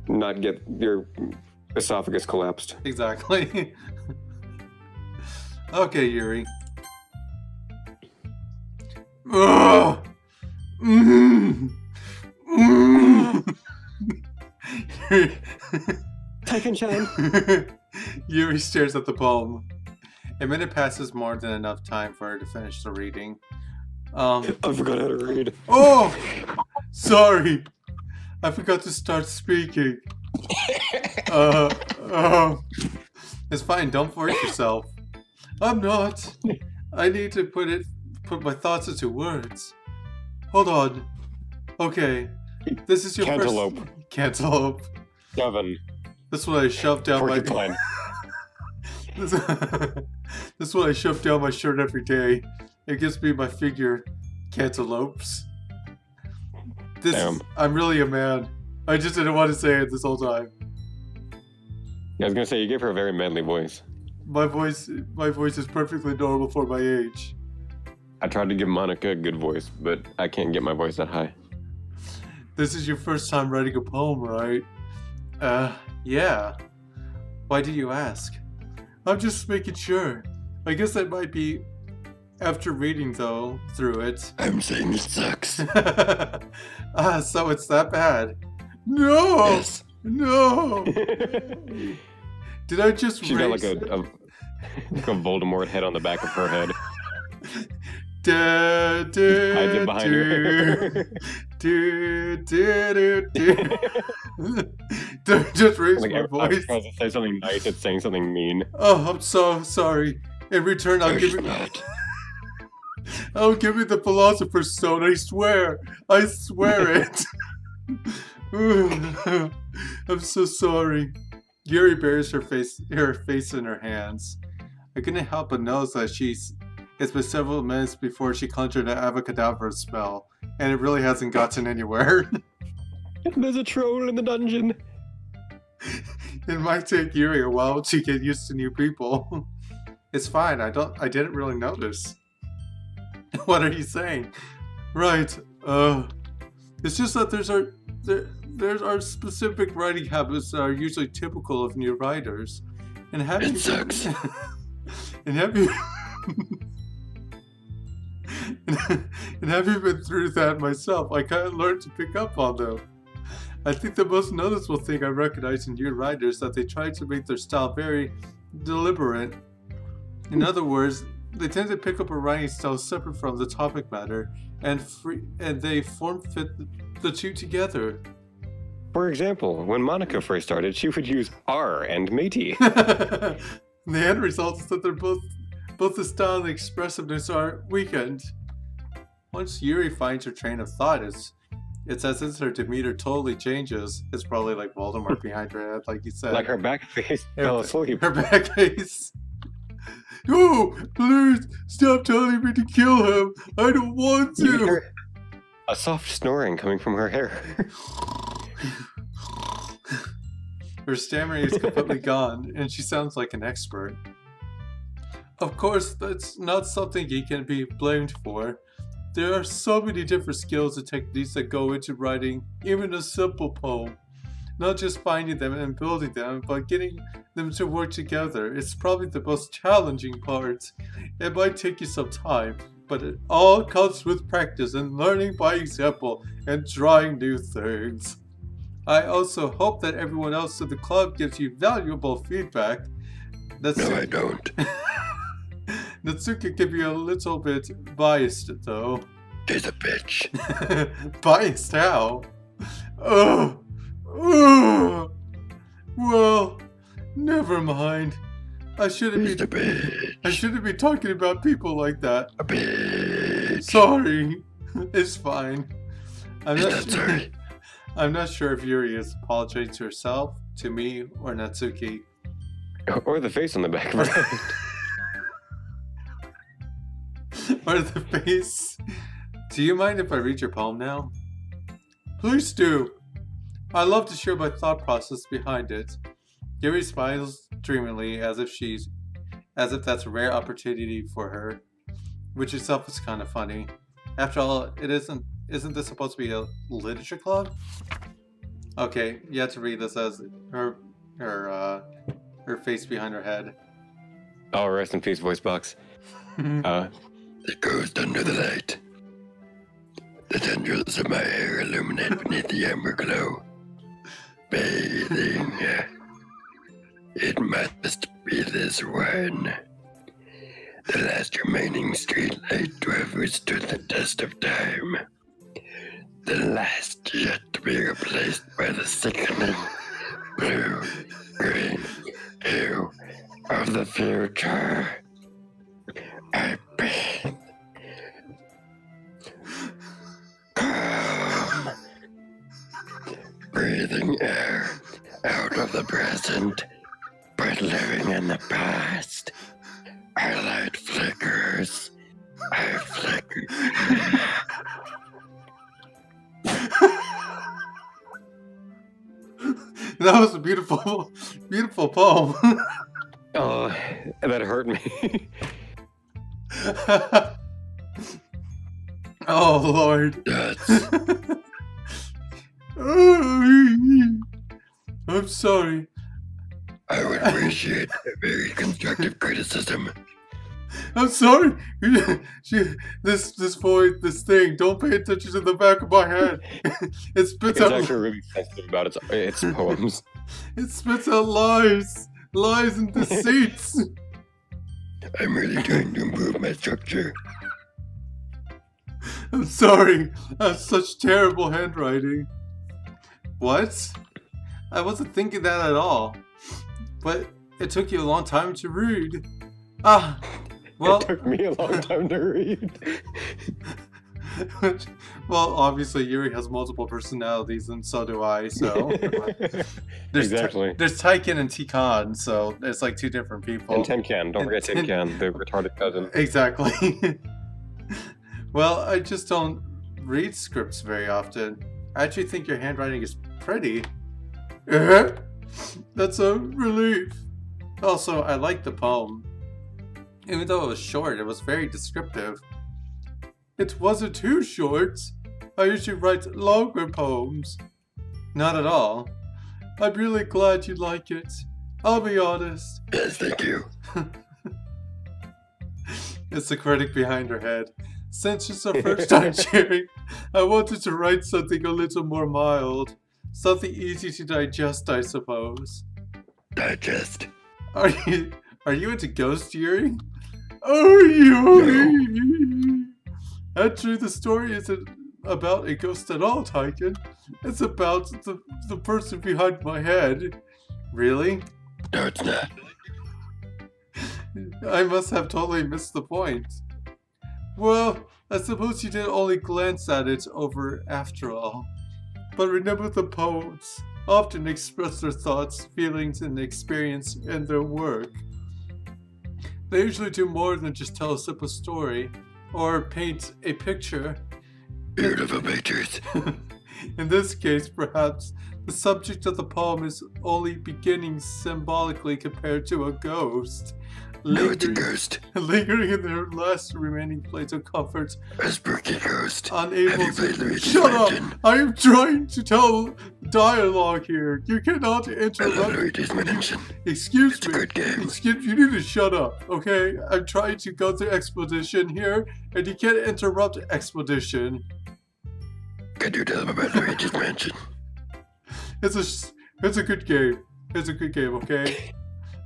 Not get your esophagus collapsed. Exactly. Okay, Yuri. Tykan-chan. Yuri stares at the poem. A minute passes more than enough time for her to finish the reading. I forgot how to read. Oh! Sorry! I forgot to start speaking. It's fine, don't force yourself. I'm not. I need to put my thoughts into words. Hold on. Okay. This is your Cantaloupe. first... Cantaloupe. Seven. This is what I shoved down my... This is what I shove down my shirt every day. It gives me my figure cantaloupes. Damn. I'm really a man. I just didn't want to say it this whole time. I was gonna say, you gave her a very manly voice. My voice is perfectly normal for my age. I tried to give Monica a good voice, but I can't get my voice that high. This is your first time writing a poem, right? Yeah. Why do you ask? I'm just making sure. I guess that might be after reading, though, through it. I'm saying it sucks. So it's that bad. No! Yes. No! Did I just She's got like a Voldemort head on the back of her head. Hides it behind her. Don't just raise Like my every time voice. she tries to say something nice, it's saying something mean. Oh, I'm so sorry. In return, I'll give you... I'll give you the Philosopher's Stone, I swear. I swear it. I'm so sorry. Yuri buries her face in her hands. I couldn't help but notice that it's been several minutes before she conjured an Avacadabra spell. and it really hasn't gotten anywhere. There's a troll in the dungeon. It might take Yuri a while to get used to new people. It's fine. I didn't really notice. What are you saying? Right. It's just that there's our specific writing habits that are usually typical of new writers. And having It sucks. and having and having been through that myself, I kind of learned to pick up on them. I think the most noticeable thing I recognize in new writers is that they try to make their style very deliberate. In other words, they tend to pick up a writing style separate from the topic matter, and they form-fit the two together. For example, when Monica first started, she would use R and matey. The end result is that they're both the style and the expressiveness are weakened. Once Yuri finds her train of thought, it's as if her demeanor totally changes. It's probably like Voldemort behind her head, like you said. Like her back face fell asleep. Her back face. Oh, please stop telling me to kill him. I don't want You to. hear a soft snoring coming from her hair. Her stammering is completely gone, and she sounds like an expert. Of course, that's not something he can be blamed for. There are so many different skills and techniques that go into writing even a simple poem. Not just finding them and building them, but getting them to work together. It's probably the most challenging part. It might take you some time, but it all comes with practice and learning by example and trying new things. I also hope that everyone else in the club gives you valuable feedback. No, I don't. Natsuki can be a little bit biased, though. She's a bitch. Biased how? Oh, oh. Well, never mind. I shouldn't be talking about people like that. A bitch. Sorry. It's fine. Sorry. I'm not sure if Yuri is apologizing to herself, to me, or Natsuki. Or the face on the back of her head. Or the face. Do you mind if I read your poem now? Please do. I love to share my thought process behind it. Yuri smiles dreamily as if that's a rare opportunity for her, which itself is kind of funny. After all, isn't this supposed to be a literature club? Okay, you have to read this as her face behind her head. Oh, rest in peace, voice box. It goes under the light. The tendrils of my hair illuminate beneath the amber glow. Bathing. It must be this one. The last remaining streetlight to have withstood the test of time. The last yet to be replaced by the sickening blue, green hue of the future. I breathe. Calm. Breathing air out of the present, but living in the past. Our light flickers. I flicker. That was a beautiful, beautiful poem. Oh, that hurt me. Oh, Lord. That's... I'm sorry. I would appreciate a very constructive criticism. I'm sorry. This thing, don't pay attention to the back of my head. It spits out. It's actually really sensitive about its poems. It spits out lies and deceits. I'm really trying to improve my structure. I'm sorry. I have such terrible handwriting. What? I wasn't thinking that at all. But it took you a long time to read. Ah, well... It took me a long time to read. Well, obviously Yuri has multiple personalities, and so do I, so... Exactly. There's Tykan and Tykan, so it's like two different people. And Tenkan, don't forget Tenkan, the retarded cousin. Exactly. Well, I just don't read scripts very often. I actually think your handwriting is pretty. That's a relief. Also, I like the poem. Even though it was short, it was very descriptive. It wasn't too short. I usually write longer poems. Not at all. I'm really glad you like it. I'll be honest. Yes, thank you. It's the critic behind her head. Since it's the first time sharing, I wanted to write something a little more mild. Something easy to digest, I suppose. Digest. Are you into ghost hearing? Oh, Yuri! No. Actually, the story isn't about a ghost at all, Tykan. It's about the person behind my head. Really? No, it's not. I must have totally missed the point. Well, I suppose you didn't only glance at it over after all. But remember, the poets often express their thoughts, feelings, and experience in their work. They usually do more than just tell a simple story or paint a picture. Beautiful pictures. In this case, perhaps, the subject of the poem is only beginning symbolically compared to a ghost. No, it's a ghost. Lingering in their last remaining place of comfort. A spooky ghost. Unable to... Shut up! I am trying to tell dialogue here. You cannot interrupt. Excuse me. It's a good game. Excuse you need to shut up, okay? I'm trying to go through exposition here, and you can't interrupt exposition. Can you tell them about Luigi's Mansion? It's a good game. It's a good game, okay?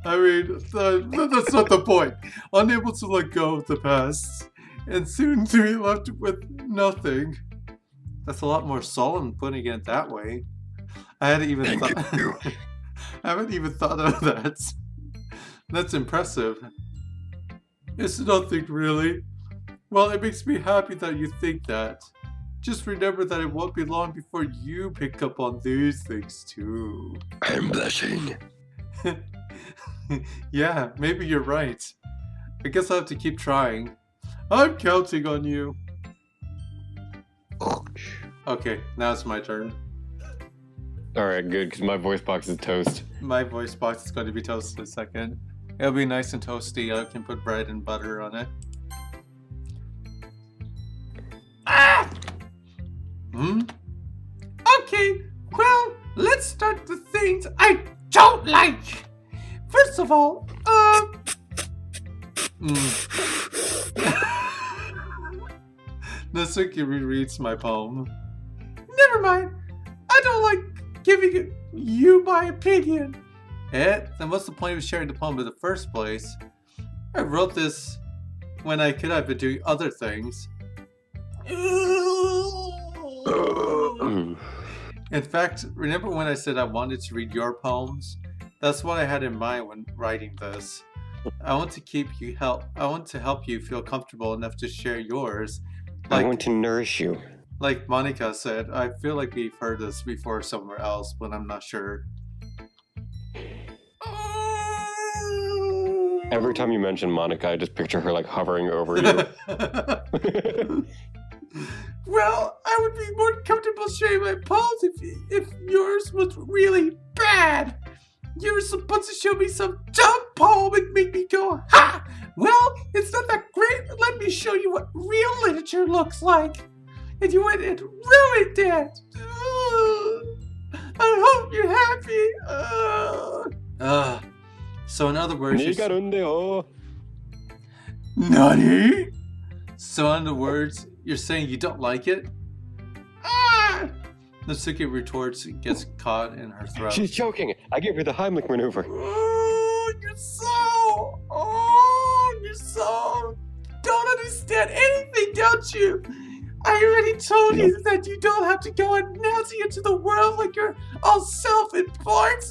I mean, that's not the point. Unable to let go of the past, and soon to be left with nothing. That's a lot more solemn putting it that way. I hadn't even thought. I haven't even thought of that. That's impressive. It's nothing really. Well, it makes me happy that you think that. Just remember that it won't be long before you pick up on these things too. I'm blushing. Yeah, maybe you're right. I guess I'll have to keep trying. I'm counting on you. Okay, now it's my turn. Alright, good, because my voice box is toast. My voice box is going to be toasted in a second. It'll be nice and toasty. I can put bread and butter on it. Ah! Okay, well, let's start the things I don't like. First of all, Natsuki rereads my poem. Never mind. I don't like giving you my opinion. Then what's the point of sharing the poem in the first place? I wrote this when I could have been doing other things. In fact, remember when I said I wanted to read your poems? That's what I had in mind when writing this. I want to help you feel comfortable enough to share yours. I want to nourish you. Like Monica said, I feel like we've heard this before somewhere else, but I'm not sure. Every time you mention Monica, I just picture her like hovering over you. Well, I would be more comfortable sharing my poems if yours was really bad. You were supposed to show me some dumb poem and make me go, ha! Well, it's not that great. Let me show you what real literature looks like. And you went and ruined it. I hope you're happy. So in other words, Nani? So in other words, you're saying you don't like it? Natsuki retorts and gets caught in her throat. She's choking. I gave her the Heimlich maneuver. You don't understand anything, don't you? I already told you that you don't have to go announcing it to the world like you're all self-important.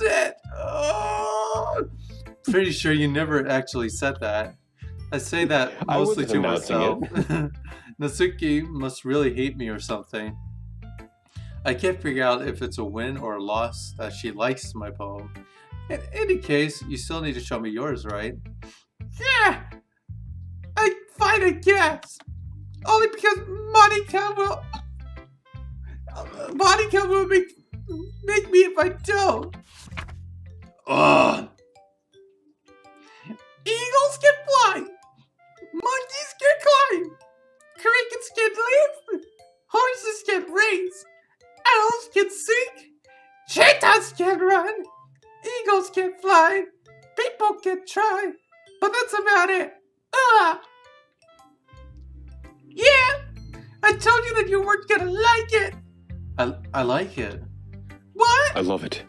Pretty sure you never actually said that. I say that mostly to myself. Natsuki must really hate me or something. I can't figure out if it's a win or a loss that she likes my poem. In any case, you still need to show me yours, right? Yeah! Fine, I guess. Only because Monica will body count will make me if I don't. Ugh. Eagles can fly. Monkeys can climb. Crickets can live. Horses can race. Owls can sing. Cheetahs can run. Eagles can fly. People can try. But that's about it. Ugh. Yeah. I told you that you weren't gonna like it. I like it. What? I love it.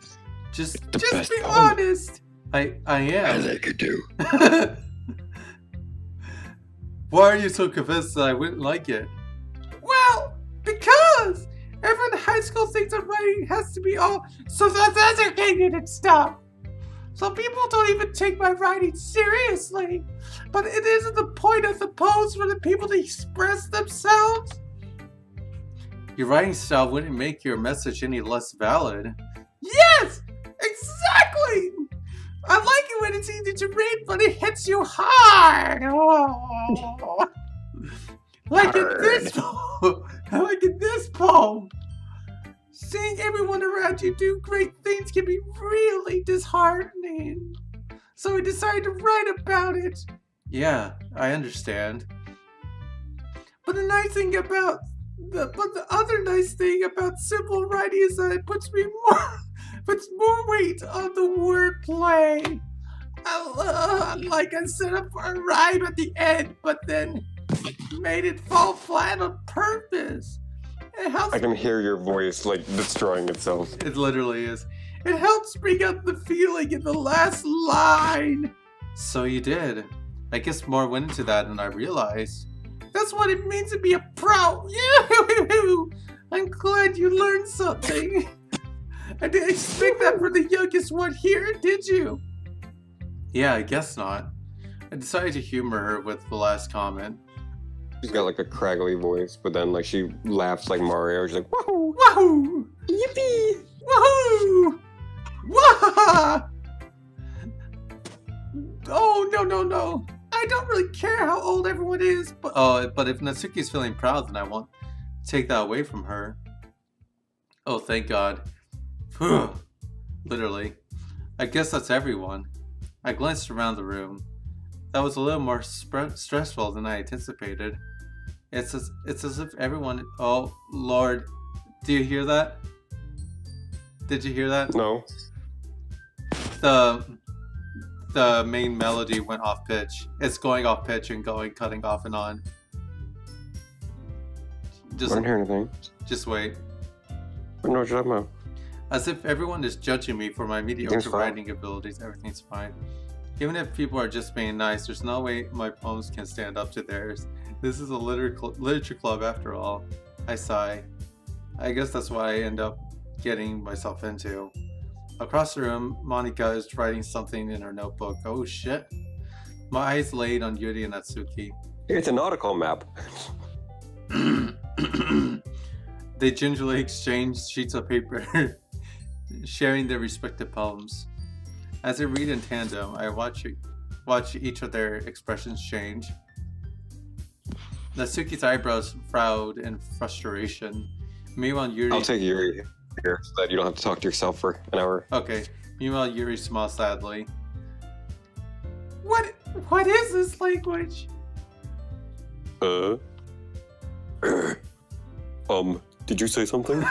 Just best be poem. honest. I am. like it too. Why are you so convinced that I wouldn't like it? Well, because everyone in high school thinks that writing has to be all sophisticated and stuff. Some people don't even take my writing seriously. But it isn't the point of the poems for the people to express themselves. Your writing style wouldn't make your message any less valid. Yes! Exactly! I like it when it's easy to read, but it hits you hard. Oh. Like in this poem. Like in this poem. Seeing everyone around you do great things can be really disheartening. So I decided to write about it. Yeah, I understand. But the other nice thing about simple writing is that it puts more weight on the wordplay. Like I set up a rhyme at the end, but then made it fall flat on purpose. It helps. I can hear your voice like destroying itself. It literally is. It helps bring out the feeling in the last line. So you did. I guess more went into that than I realized. That's what it means to be a pro. I'm glad you learned something. I didn't expect that for the youngest one here, did you? Yeah, I guess not. I decided to humor her with the last comment. She's got like a craggly voice, but then like she laughs like Mario. She's like, wahoo! Wahoo! Yippee! Wahoo! Wah! Oh, no. I don't really care how old everyone is, but if Natsuki's feeling proud, then I won't take that away from her. Oh, thank God. Literally. I guess that's everyone. I glanced around the room. That was a little more stressful than I anticipated. It's as if everyone... Oh, Lord. Do you hear that? Did you hear that? No. The main melody went off pitch. It's going off pitch and cutting off and on. I don't hear anything. Just wait. I don't know what you're talking about. As if everyone is judging me for my mediocre writing abilities, everything's fine. Even if people are just being nice, there's no way my poems can stand up to theirs. This is a literature club after all. I sigh. I guess that's what I end up getting myself into. Across the room, Monika is writing something in her notebook. Oh shit. My eyes laid on Yuri and Natsuki. It's a nautical map. They gingerly exchange sheets of paper, sharing their respective poems. As they read in tandem, I watch each of their expressions change. Natsuki's eyebrows frowned in frustration. Meanwhile, Yuri... I'll take Yuri here so that you don't have to talk to yourself for an hour. Okay. Meanwhile, Yuri smiles sadly. What is this language? Did you say something?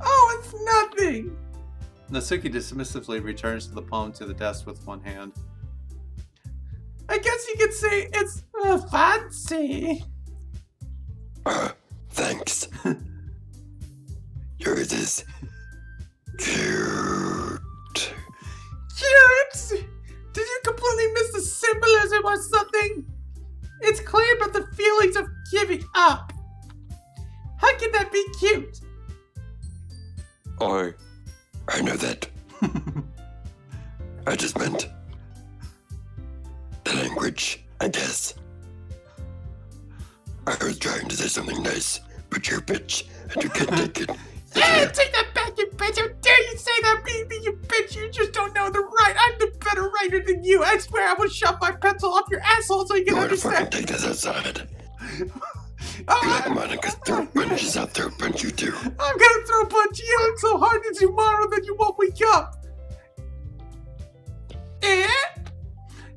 Oh, it's nothing! Natsuki dismissively returns the poem to the desk with one hand. I guess you could say it's fancy. Thanks. Yours is cute. Cute? Did you completely miss the symbolism or something? It's clear about the feelings of giving up. How can that be cute? I know that. I just meant the language, I guess. I was trying to say something nice, but you're a bitch, and you can't take it. Hey, take that back, you bitch! How dare you say that, baby, you bitch! You just don't know the right. I'm the better writer than you. I swear I will shove my pencil off your asshole so you can understand. Take this aside. Like Monica's throat punches, I'll throat punch you too. I'm gonna throw punch you so hard tomorrow that you won't wake up. Eh?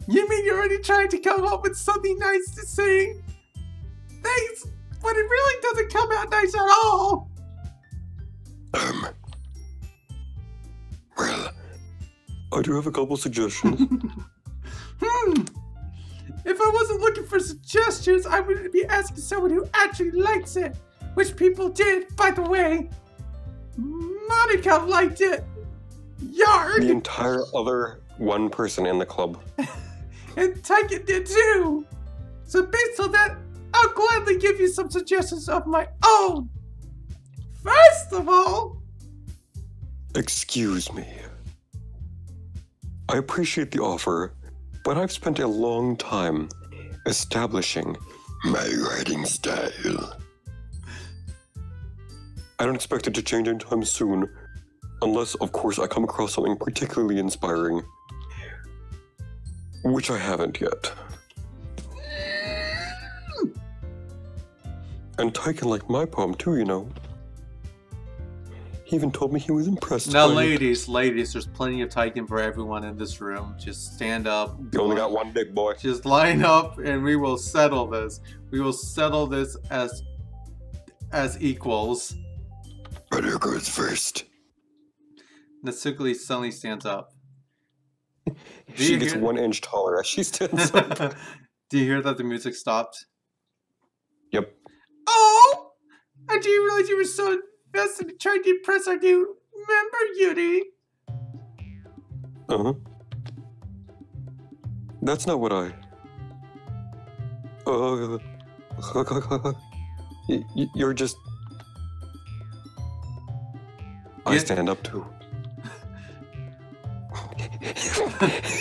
You mean you're already trying to come up with something nice to say? Thanks, but it really doesn't come out nice at all. Well, I do have a couple suggestions. If I wasn't looking for suggestions, I would be asking someone who actually likes it. Which people did, by the way. Monica liked it. Yarg! The entire other one person in the club. And Tykan did too. So based on that, I'll gladly give you some suggestions of my own. First of all... Excuse me. I appreciate the offer, but I've spent a long time establishing My writing style. I don't expect it to change anytime soon, unless, of course, I come across something particularly inspiring. Which I haven't yet. And Tykan liked my poem too, you know. He even told me he was impressed Now, by it. ladies, there's plenty of Tykan for everyone in this room. Just stand up. You only got one big boy. Just line up and we will settle this. We will settle this as equals. But who goes first? Natsuki suddenly stands up. She gets 1 inch taller as she stands up. Do you hear that the music stopped? Yep. Oh! I didn't realize you were so invested in trying to impress our new member, Yuri. Uh-huh. That's not what I... You're just... I stand up too.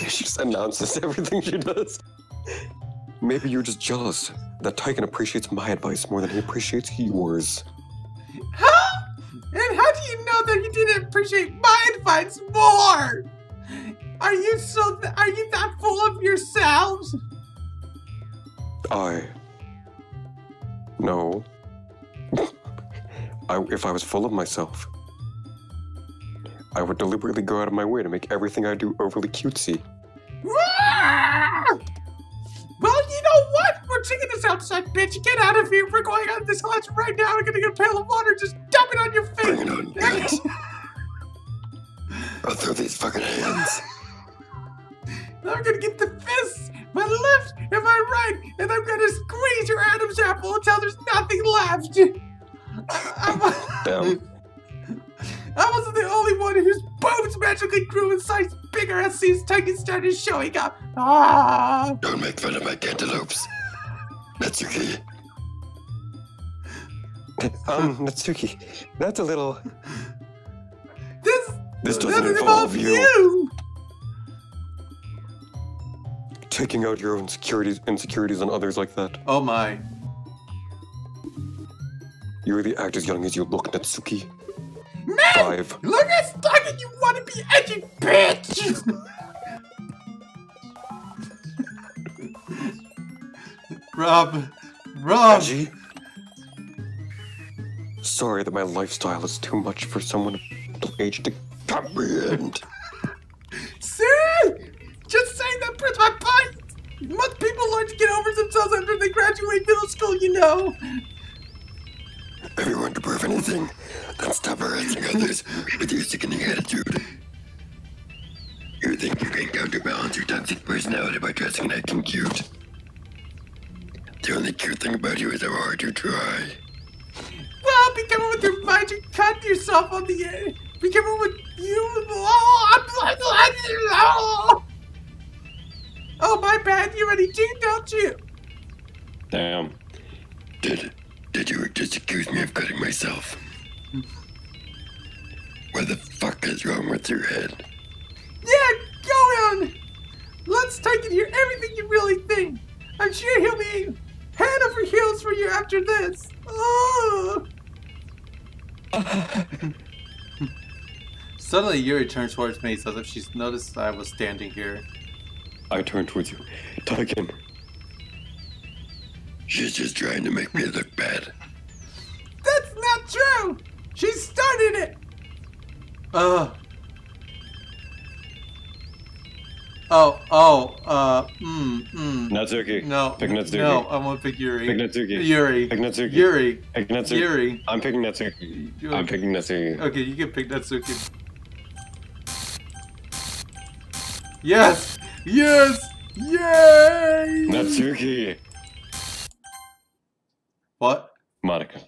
She just announces everything she does. Maybe you're just jealous that Tykan appreciates my advice more than he appreciates yours. Huh? And how do you know that he didn't appreciate my advice more? Are you that full of yourselves? No. If I was full of myself, I would deliberately go out of my way to make everything I do overly cutesy. Well, you know what? We're taking this outside, bitch. Get out of here. We're going out of this class right now. I'm gonna get a pail of water. Just dump it on your face. Bring it on, guys. I'll throw these fucking hands. I'm gonna get the fists, my left and my right, and I'm gonna squeeze your Adam's apple until there's nothing left. Damn. I wasn't the only one whose boobs magically grew in size bigger as soon as Tykan started showing up. Ah! Don't make fun of my cantaloupes. Natsuki. Natsuki, that's a little... This doesn't involve you! Taking out your own insecurities on others like that. Oh my. You really act as young as you look, Natsuki. Man! 5. Look at Tykan, you wanna be edgy, bitch! Rob. Edgy? Sorry that my lifestyle is too much for someone of age to comprehend. See? Just saying that proves my point! Most people learn to get over themselves after they graduate middle school, you know. If you want to prove anything, then stop harassing others with your sickening attitude. You think you can counterbalance your toxic personality by dressing and acting cute? The only cute thing about you is how hard you try. Well, be careful with your mind, you cut yourself on the end. Be careful with you. Oh, my bad. You already do, don't you? Damn. Did you just accuse me of cutting myself? What the fuck is wrong with your head? Yeah, go on. Let's take it here. Everything you really think. I'm sure he'll be head over heels for you after this. Oh. Suddenly, Yuri turns towards me as if she's noticed I was standing here. I turn towards you. Tykan. She's just trying to make me look bad. That's not true! She started it! Natsuki. No. Pick Natsuki. No, I want to pick Yuri. Pick Natsuki. Yuri. Pick Natsuki. Yuri. Pick Natsuki. Yuri. I'm picking Natsuki. I'm picking Natsuki. Okay, you can pick Natsuki. Yes! Yes! Yay! Natsuki. What? Monica.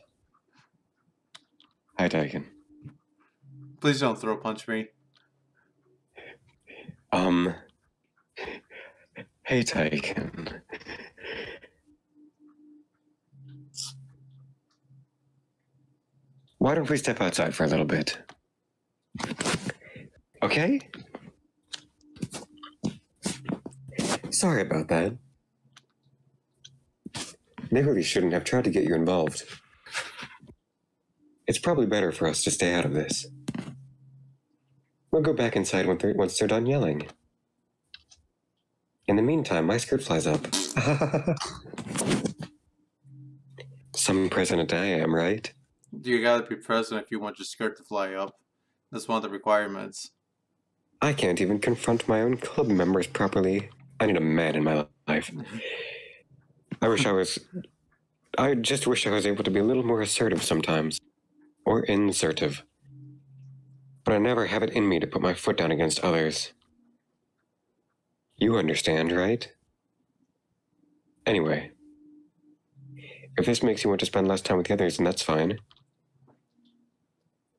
Hi, Tykan. Please don't throw punch me. Hey, Tykan. Why don't we step outside for a little bit? Okay? Sorry about that. Maybe we shouldn't have tried to get you involved. It's probably better for us to stay out of this. We'll go back inside once they're done yelling. In the meantime, my skirt flies up. Some president I am, right? You gotta be president if you want your skirt to fly up. That's one of the requirements. I can't even confront my own club members properly. I need a man in my life. I just wish I was able to be a little more assertive sometimes. Or insertive. But I never have it in me to put my foot down against others. You understand, right? Anyway. If this makes you want to spend less time with the others, then that's fine.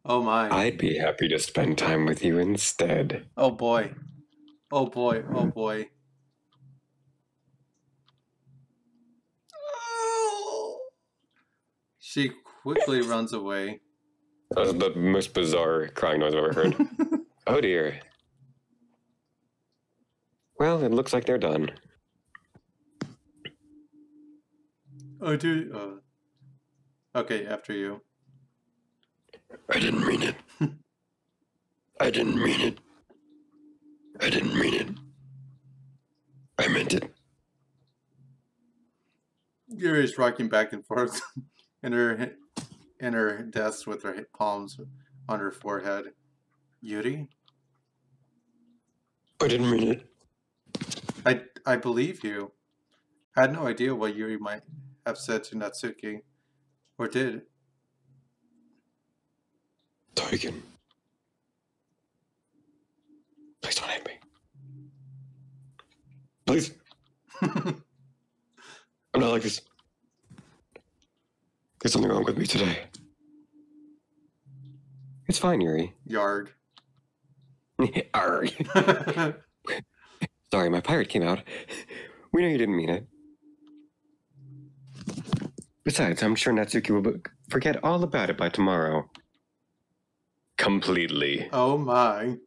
Oh my. I'd be happy to spend time with you instead. Oh boy. Oh boy. Oh boy. She quickly runs away. That was the most bizarre crying noise I've ever heard. Oh dear. Well, it looks like they're done. Oh, dude. Okay, after you. I didn't mean it. I didn't mean it. I didn't mean it. I meant it. Yuri's rocking back and forth in her desk with her palms on her forehead. Yuri? I didn't mean it. I believe you. I had no idea what Yuri might have said to Natsuki. Or did. Tykan. Please don't hate me. Please. I'm not like this. There's something wrong with me today. It's fine, Yuri. Yard. Arr. Sorry, my pirate came out. We know you didn't mean it. Besides, I'm sure Natsuki will forget all about it by tomorrow. Completely. Oh my.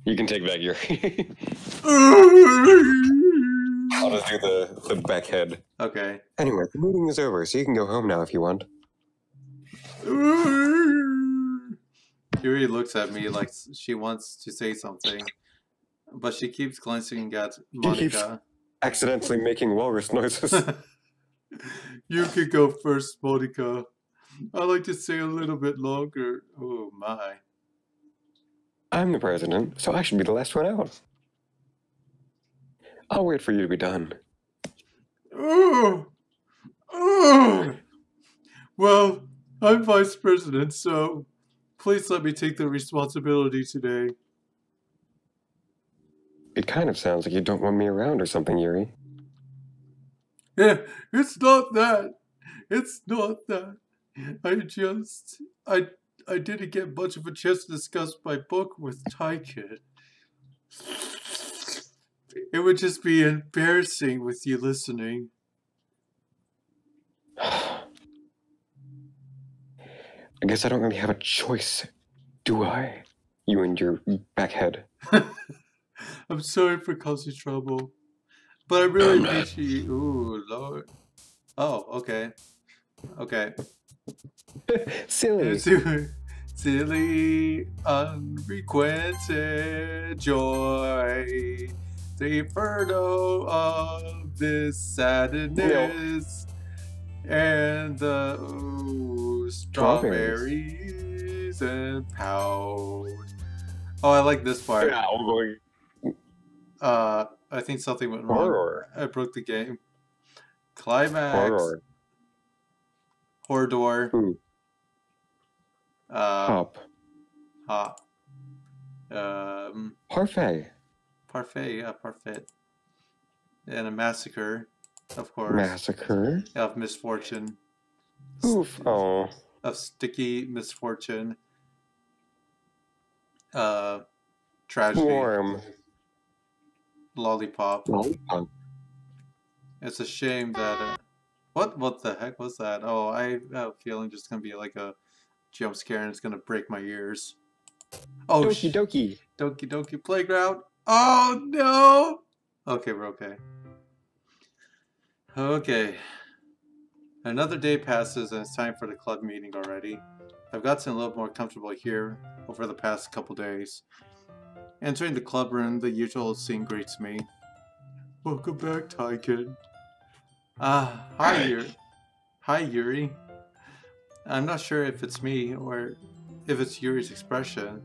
You can take back your... I'll just do the back head. Okay. Anyway, the meeting is over, so you can go home now if you want. Yuri looks at me like she wants to say something, but she keeps glancing at Monica. Accidentally making walrus noises. You could go first, Monica. I'd like to stay a little bit longer. Oh my. I'm the president, so I should be the last one out. I'll wait for you to be done. Oh. Oh. Well, I'm vice president, so please let me take the responsibility today. It kind of sounds like you don't want me around or something, Yuri. Yeah, it's not that. It's not that. I didn't get much of a chance to discuss my book with Tykan. It would just be embarrassing with you listening. I guess I don't really have a choice, do I? You and your backhead. I'm sorry for causing trouble. But I really appreciate you. Ooh, Lord. Oh, okay. Okay. Silly. Silly, unrequited joy. the inferno of this sadness. And the strawberries and pound. Oh, I like this part. Yeah, I'm going. I think something went wrong. Horror. I broke the game. Climax. Horror. Horror. Who? Hop. Hop. Parfait. Parfait. Yeah, parfait. And a massacre, of course. Massacre. Of misfortune. Oof. Oh. Of sticky misfortune. Tragedy. Warm. Lollipop. Lollipop. It's a shame that. What the heck was that? Oh, I have a feeling just gonna be like a jump scare and it's gonna break my ears. Oh, Doki Doki. Doki Doki Playground. Oh no! Okay, we're okay. Okay. Another day passes and it's time for the club meeting already. I've gotten a little more comfortable here over the past couple days. Entering the club room, the usual scene greets me. Welcome back, Tykan. Hi, Yuri. Hi, Yuri. I'm not sure if it's me or if it's Yuri's expression,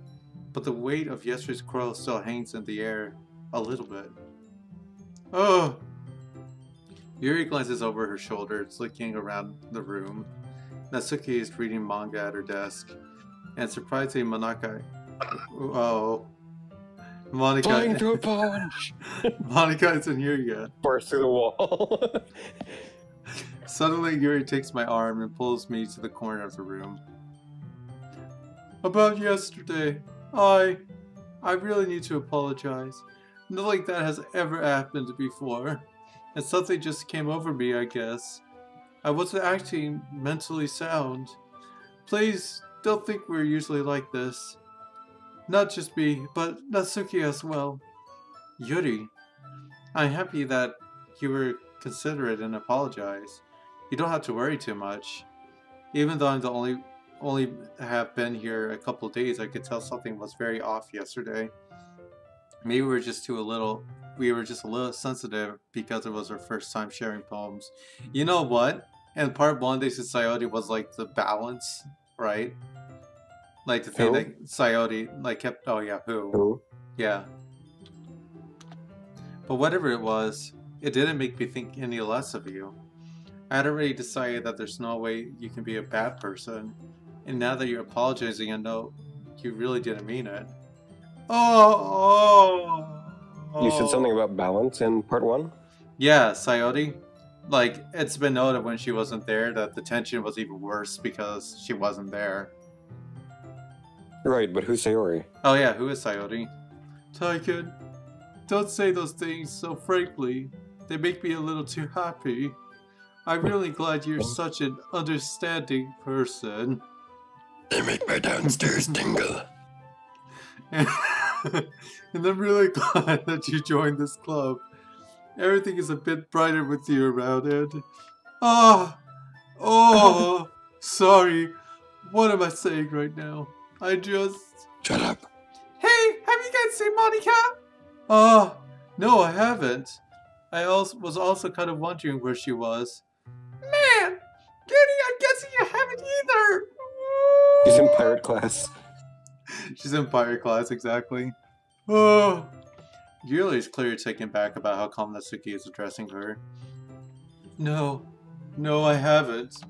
but the weight of yesterday's quarrel still hangs in the air a little bit. Oh! Yuri glances over her shoulder, looking around the room. Natsuki is reading manga at her desk, and surprisingly, Monica Flying through a punch! Monica isn't here yet. Burst through the wall. Suddenly, Yuri takes my arm and pulls me to the corner of the room. About yesterday, I really need to apologize. Nothing like that has ever happened before. And something just came over me, I guess. I wasn't acting mentally sound. Please don't think we're usually like this. Not just me, but Natsuki as well. Yuri, I'm happy that you were considerate and apologize. You don't have to worry too much. Even though I'm the only have been here a couple of days, I could tell something was very off yesterday. Maybe we were just a little sensitive because it was our first time sharing poems. You know what? And part one, they said Sayori was like the balance, right? Like the thing that Sayori like kept. Oh yeah, who? Yeah. But whatever it was, it didn't make me think any less of you. I had already decided that there's no way you can be a bad person, and now that you're apologizing, I know you really didn't mean it. You said something about balance in part one? Yeah, Sayori. Like, it's been noted when she wasn't there that the tension was even worse because she wasn't there. Right, but who's Sayori? Oh yeah, who is Sayori? Tykan, don't say those things so frankly. They make me a little too happy. I'm really glad you're such an understanding person. They make my downstairs tingle. And I'm really glad that you joined this club. Everything is a bit brighter with you around it. Sorry. What am I saying right now? I just... Shut up. Hey, have you guys seen Monica? No, I haven't. I was also kind of wondering where she was. Man, Kitty, I'm guessing you haven't either. She's in pirate class. She's in pirate class, exactly. Oh. Yuri is clearly taken back about how calm Natsuki is addressing her. No, I haven't.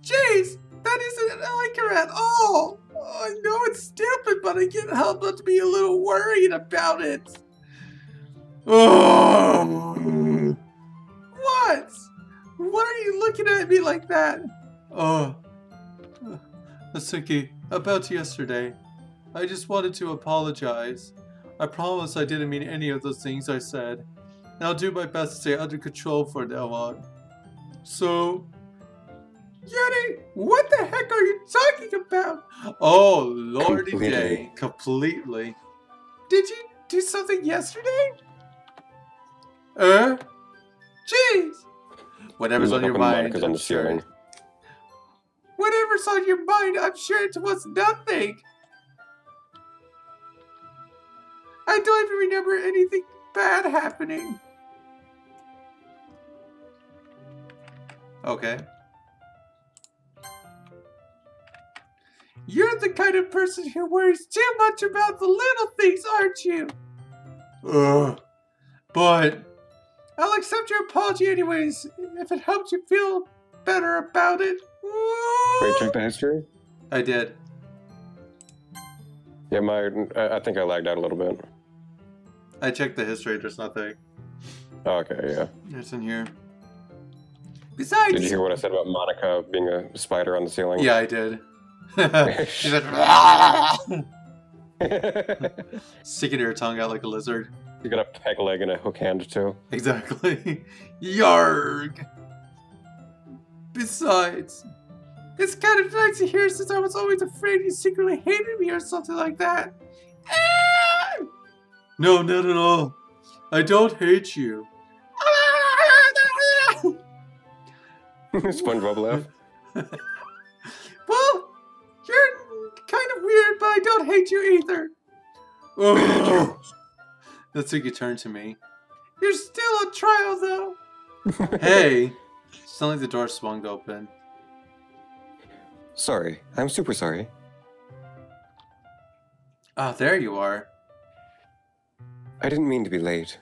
Jeez, that isn't like her at all. I know it's stupid, but I can't help but to be a little worried about it. Oh. What? What are you looking at me like that? Natsuki, about yesterday. I just wanted to apologize. I promise I didn't mean any of those things I said. And I'll do my best to stay under control from now on. So... Yeti, what the heck are you talking about? Oh, lordy day. Completely. Did you do something yesterday? Jeez. Whatever's on your mind. Monica's on the ceiling. Whatever's on your mind, I'm sure it was nothing. I don't even remember anything bad happening. Okay. You're the kind of person who worries too much about the little things, aren't you? Ugh. But I'll accept your apology anyways, if it helps you feel better about it. Wait, check the history? I did. Yeah, I think I lagged out a little bit. I checked the history, there's nothing. Okay, yeah. It's in here. Besides... Did you hear what I said about Monica being a spider on the ceiling? Yeah, I did. She's like... sticking her tongue out like a lizard. You got a peg leg and a hook hand, too. Exactly. Yarg! Besides, it's kind of nice to hear since I was always afraid you secretly hated me or something like that. No, not at all. I don't hate you. SpongeBob laugh. Well, you're kind of weird, but I don't hate you either. Oh. Natsuki turned to me. You're still on trial, though. Hey. Suddenly the door swung open. Sorry. I'm super sorry. Ah, there you are. I didn't mean to be late.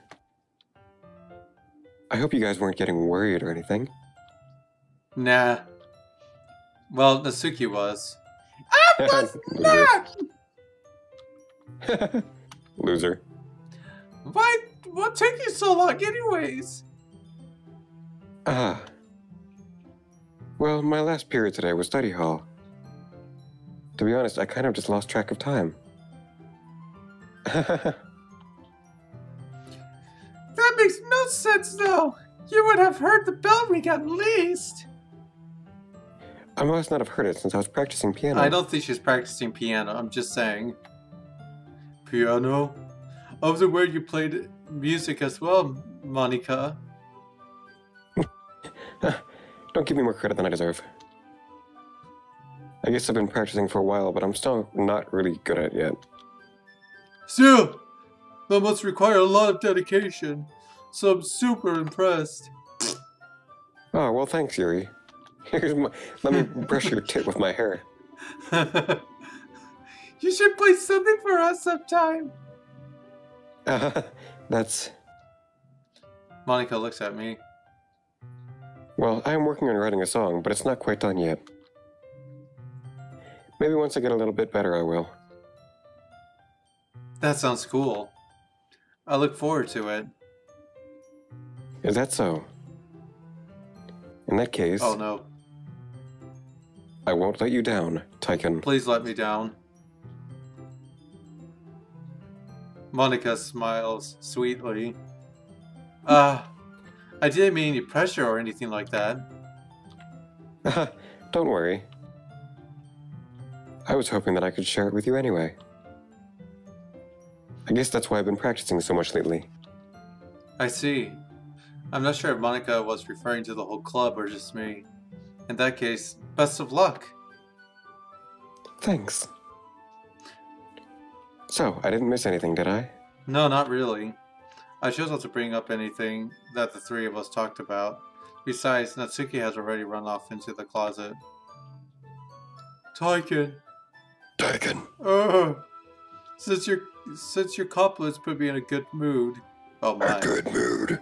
I hope you guys weren't getting worried or anything. Nah. Well, Natsuki was. I was not! Loser. What took you so long anyways? Well, my last period today was study hall. To be honest, I kind of just lost track of time. That makes no sense, though. You would have heard the bell ring at least. I must not have heard it since I was practicing piano. I don't think she's practicing piano. I'm just saying. Piano? I was aware you played music as well, Monica. Don't give me more credit than I deserve. I guess I've been practicing for a while, but I'm still not really good at it yet. Still, that must require a lot of dedication, so I'm super impressed. Oh, well, thanks, Yuri. Let me brush your tit with my hair. You should play something for us sometime. That's... Monica looks at me. Well, I am working on writing a song, but it's not quite done yet. Maybe once I get a little bit better, I will. That sounds cool. I look forward to it. Is that so? In that case... Oh no. I won't let you down, Tykan. Please let me down. Monica smiles sweetly. I didn't mean any pressure or anything like that. Don't worry. I was hoping that I could share it with you anyway. I guess that's why I've been practicing so much lately. I see. I'm not sure if Monica was referring to the whole club or just me. In that case, best of luck. Thanks. So, I didn't miss anything, did I? No, not really. I chose not to bring up anything that the three of us talked about. Besides, Natsuki has already run off into the closet. Tykan. Since your compliments put me in a good mood. Oh my. A good mood.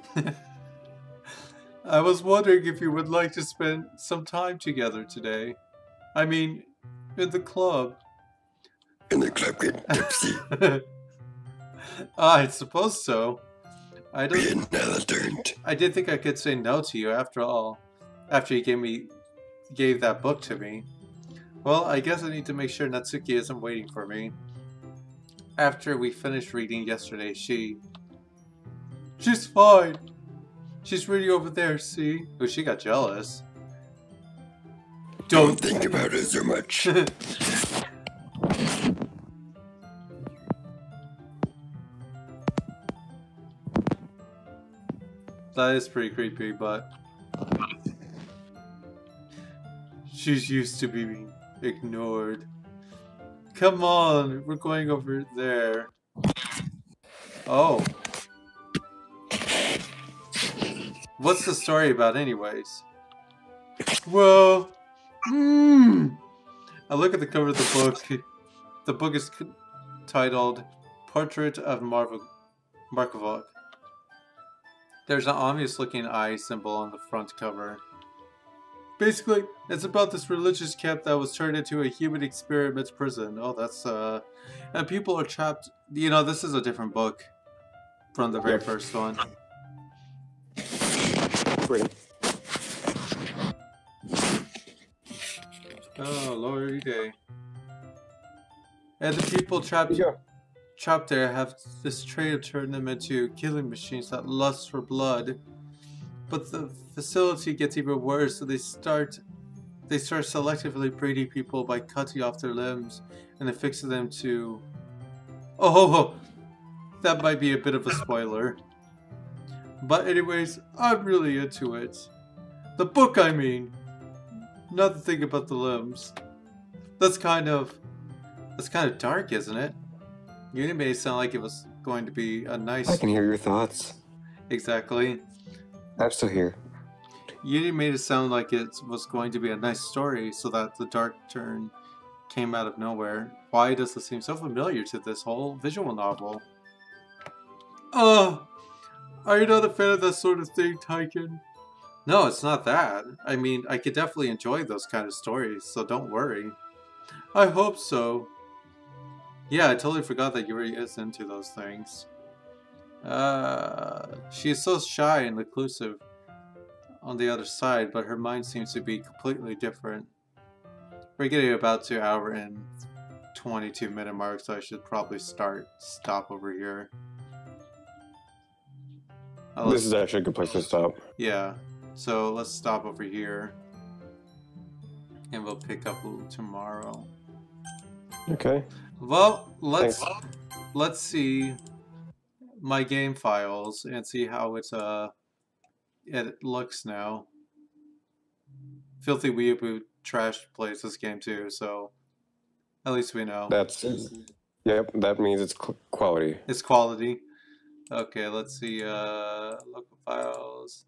I was wondering if you would like to spend some time together today. I mean, in the club. In the club get tipsy. I suppose so. I Being don't. I did think I could say no to you after all. After you gave that book to me. Well, I guess I need to make sure Natsuki isn't waiting for me. After we finished reading yesterday, she's fine. She's reading over there, see? Oh, she got jealous. Don't think about it so much. That is pretty creepy, but... She's used to being ignored. Come on, we're going over there. Oh. What's the story about anyways? Well, I look at the cover of the book. The book is titled Portrait of Markovok. There's an ominous looking eye symbol on the front cover. Basically, it's about this religious camp that was turned into a human experiment prison. Oh, that's, and people are trapped. You know, this is a different book from the very first one. Pretty. Oh, Lordy day. And the people trapped there have this trait of turning them into killing machines that lust for blood. But the facility gets even worse, so they start selectively breeding people by cutting off their limbs and affixing them to... Oh, that might be a bit of a spoiler. But anyways, I'm really into it. The book, I mean. Not the thing about the limbs. That's kind of dark, isn't it? You made it sound like it was going to be a nice... I can hear your thoughts. Exactly. I'm still here. You made it sound like it was going to be a nice story, so that the dark turn came out of nowhere. Why does this seem so familiar to this whole visual novel? Oh, are you not a fan of that sort of thing, Tykan? No, it's not that. I mean, I could definitely enjoy those kind of stories, so don't worry. I hope so. Yeah, I totally forgot that Yuri is into those things. She is so shy and reclusive on the other side, but her mind seems to be completely different. We're getting about 2 hour and 22-minute mark, so I should probably stop over here. This is actually a good place to stop. Yeah, so let's stop over here. And we'll pick up tomorrow. Okay. Well, let's see my game files and see how it looks now. Filthy Weeaboo Trash plays this game too, so at least we know. Yep, that means it's quality. It's quality. Okay, let's see, local files.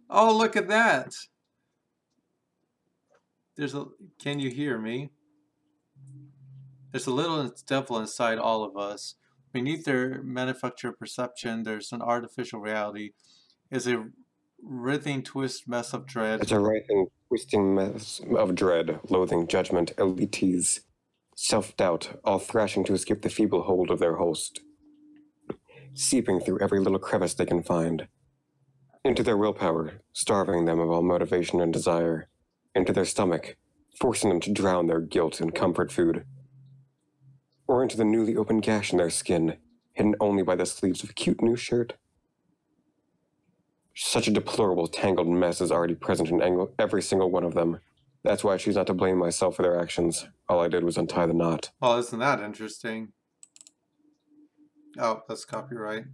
Oh, look at that! Can you hear me? There's a little devil inside all of us. Beneath their manufactured perception, there's an artificial reality. It's a writhing twist mess of dread. It's a writhing, twisting mess of dread, loathing, judgment, elites, self-doubt, all thrashing to escape the feeble hold of their host, seeping through every little crevice they can find, into their willpower, starving them of all motivation and desire, into their stomach, forcing them to drown their guilt in comfort food, or into the newly opened gash in their skin, hidden only by the sleeves of a cute new shirt. Such a deplorable, tangled mess is already present in every single one of them. That's why I choose not to blame myself for their actions. All I did was untie the knot. Well, isn't that interesting? Oh, that's copyright.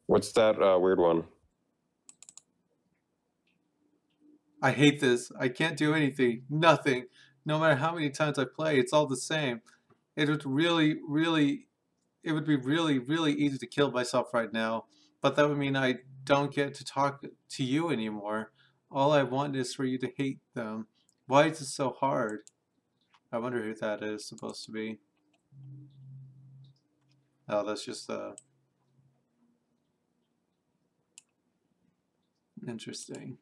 What's that weird one? I hate this. I can't do anything. Nothing. No matter how many times I play, it's all the same. It would be really easy to kill myself right now. But that would mean I don't get to talk to you anymore. All I want is for you to hate them. Why is it so hard? I wonder who that is supposed to be. Oh, that's just interesting.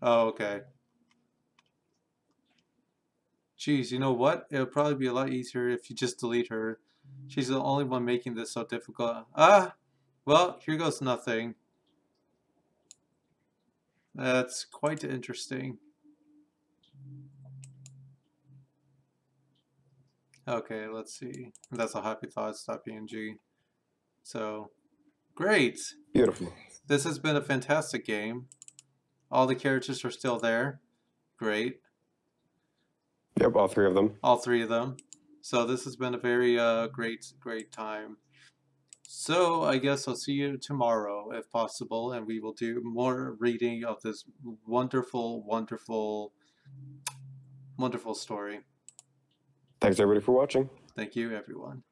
Oh, okay. Geez, you know what? It would probably be a lot easier if you just delete her. She's the only one making this so difficult. Ah! Well, here goes nothing. That's quite interesting. Okay, let's see. That's a happy thoughts.png. So, great! Beautiful. This has been a fantastic game. All the characters are still there. Great. Yep, all three of them. All three of them. So this has been a very great time. So I guess I'll see you tomorrow if possible, and we will do more reading of this wonderful story. Thanks everybody for watching. Thank you, everyone.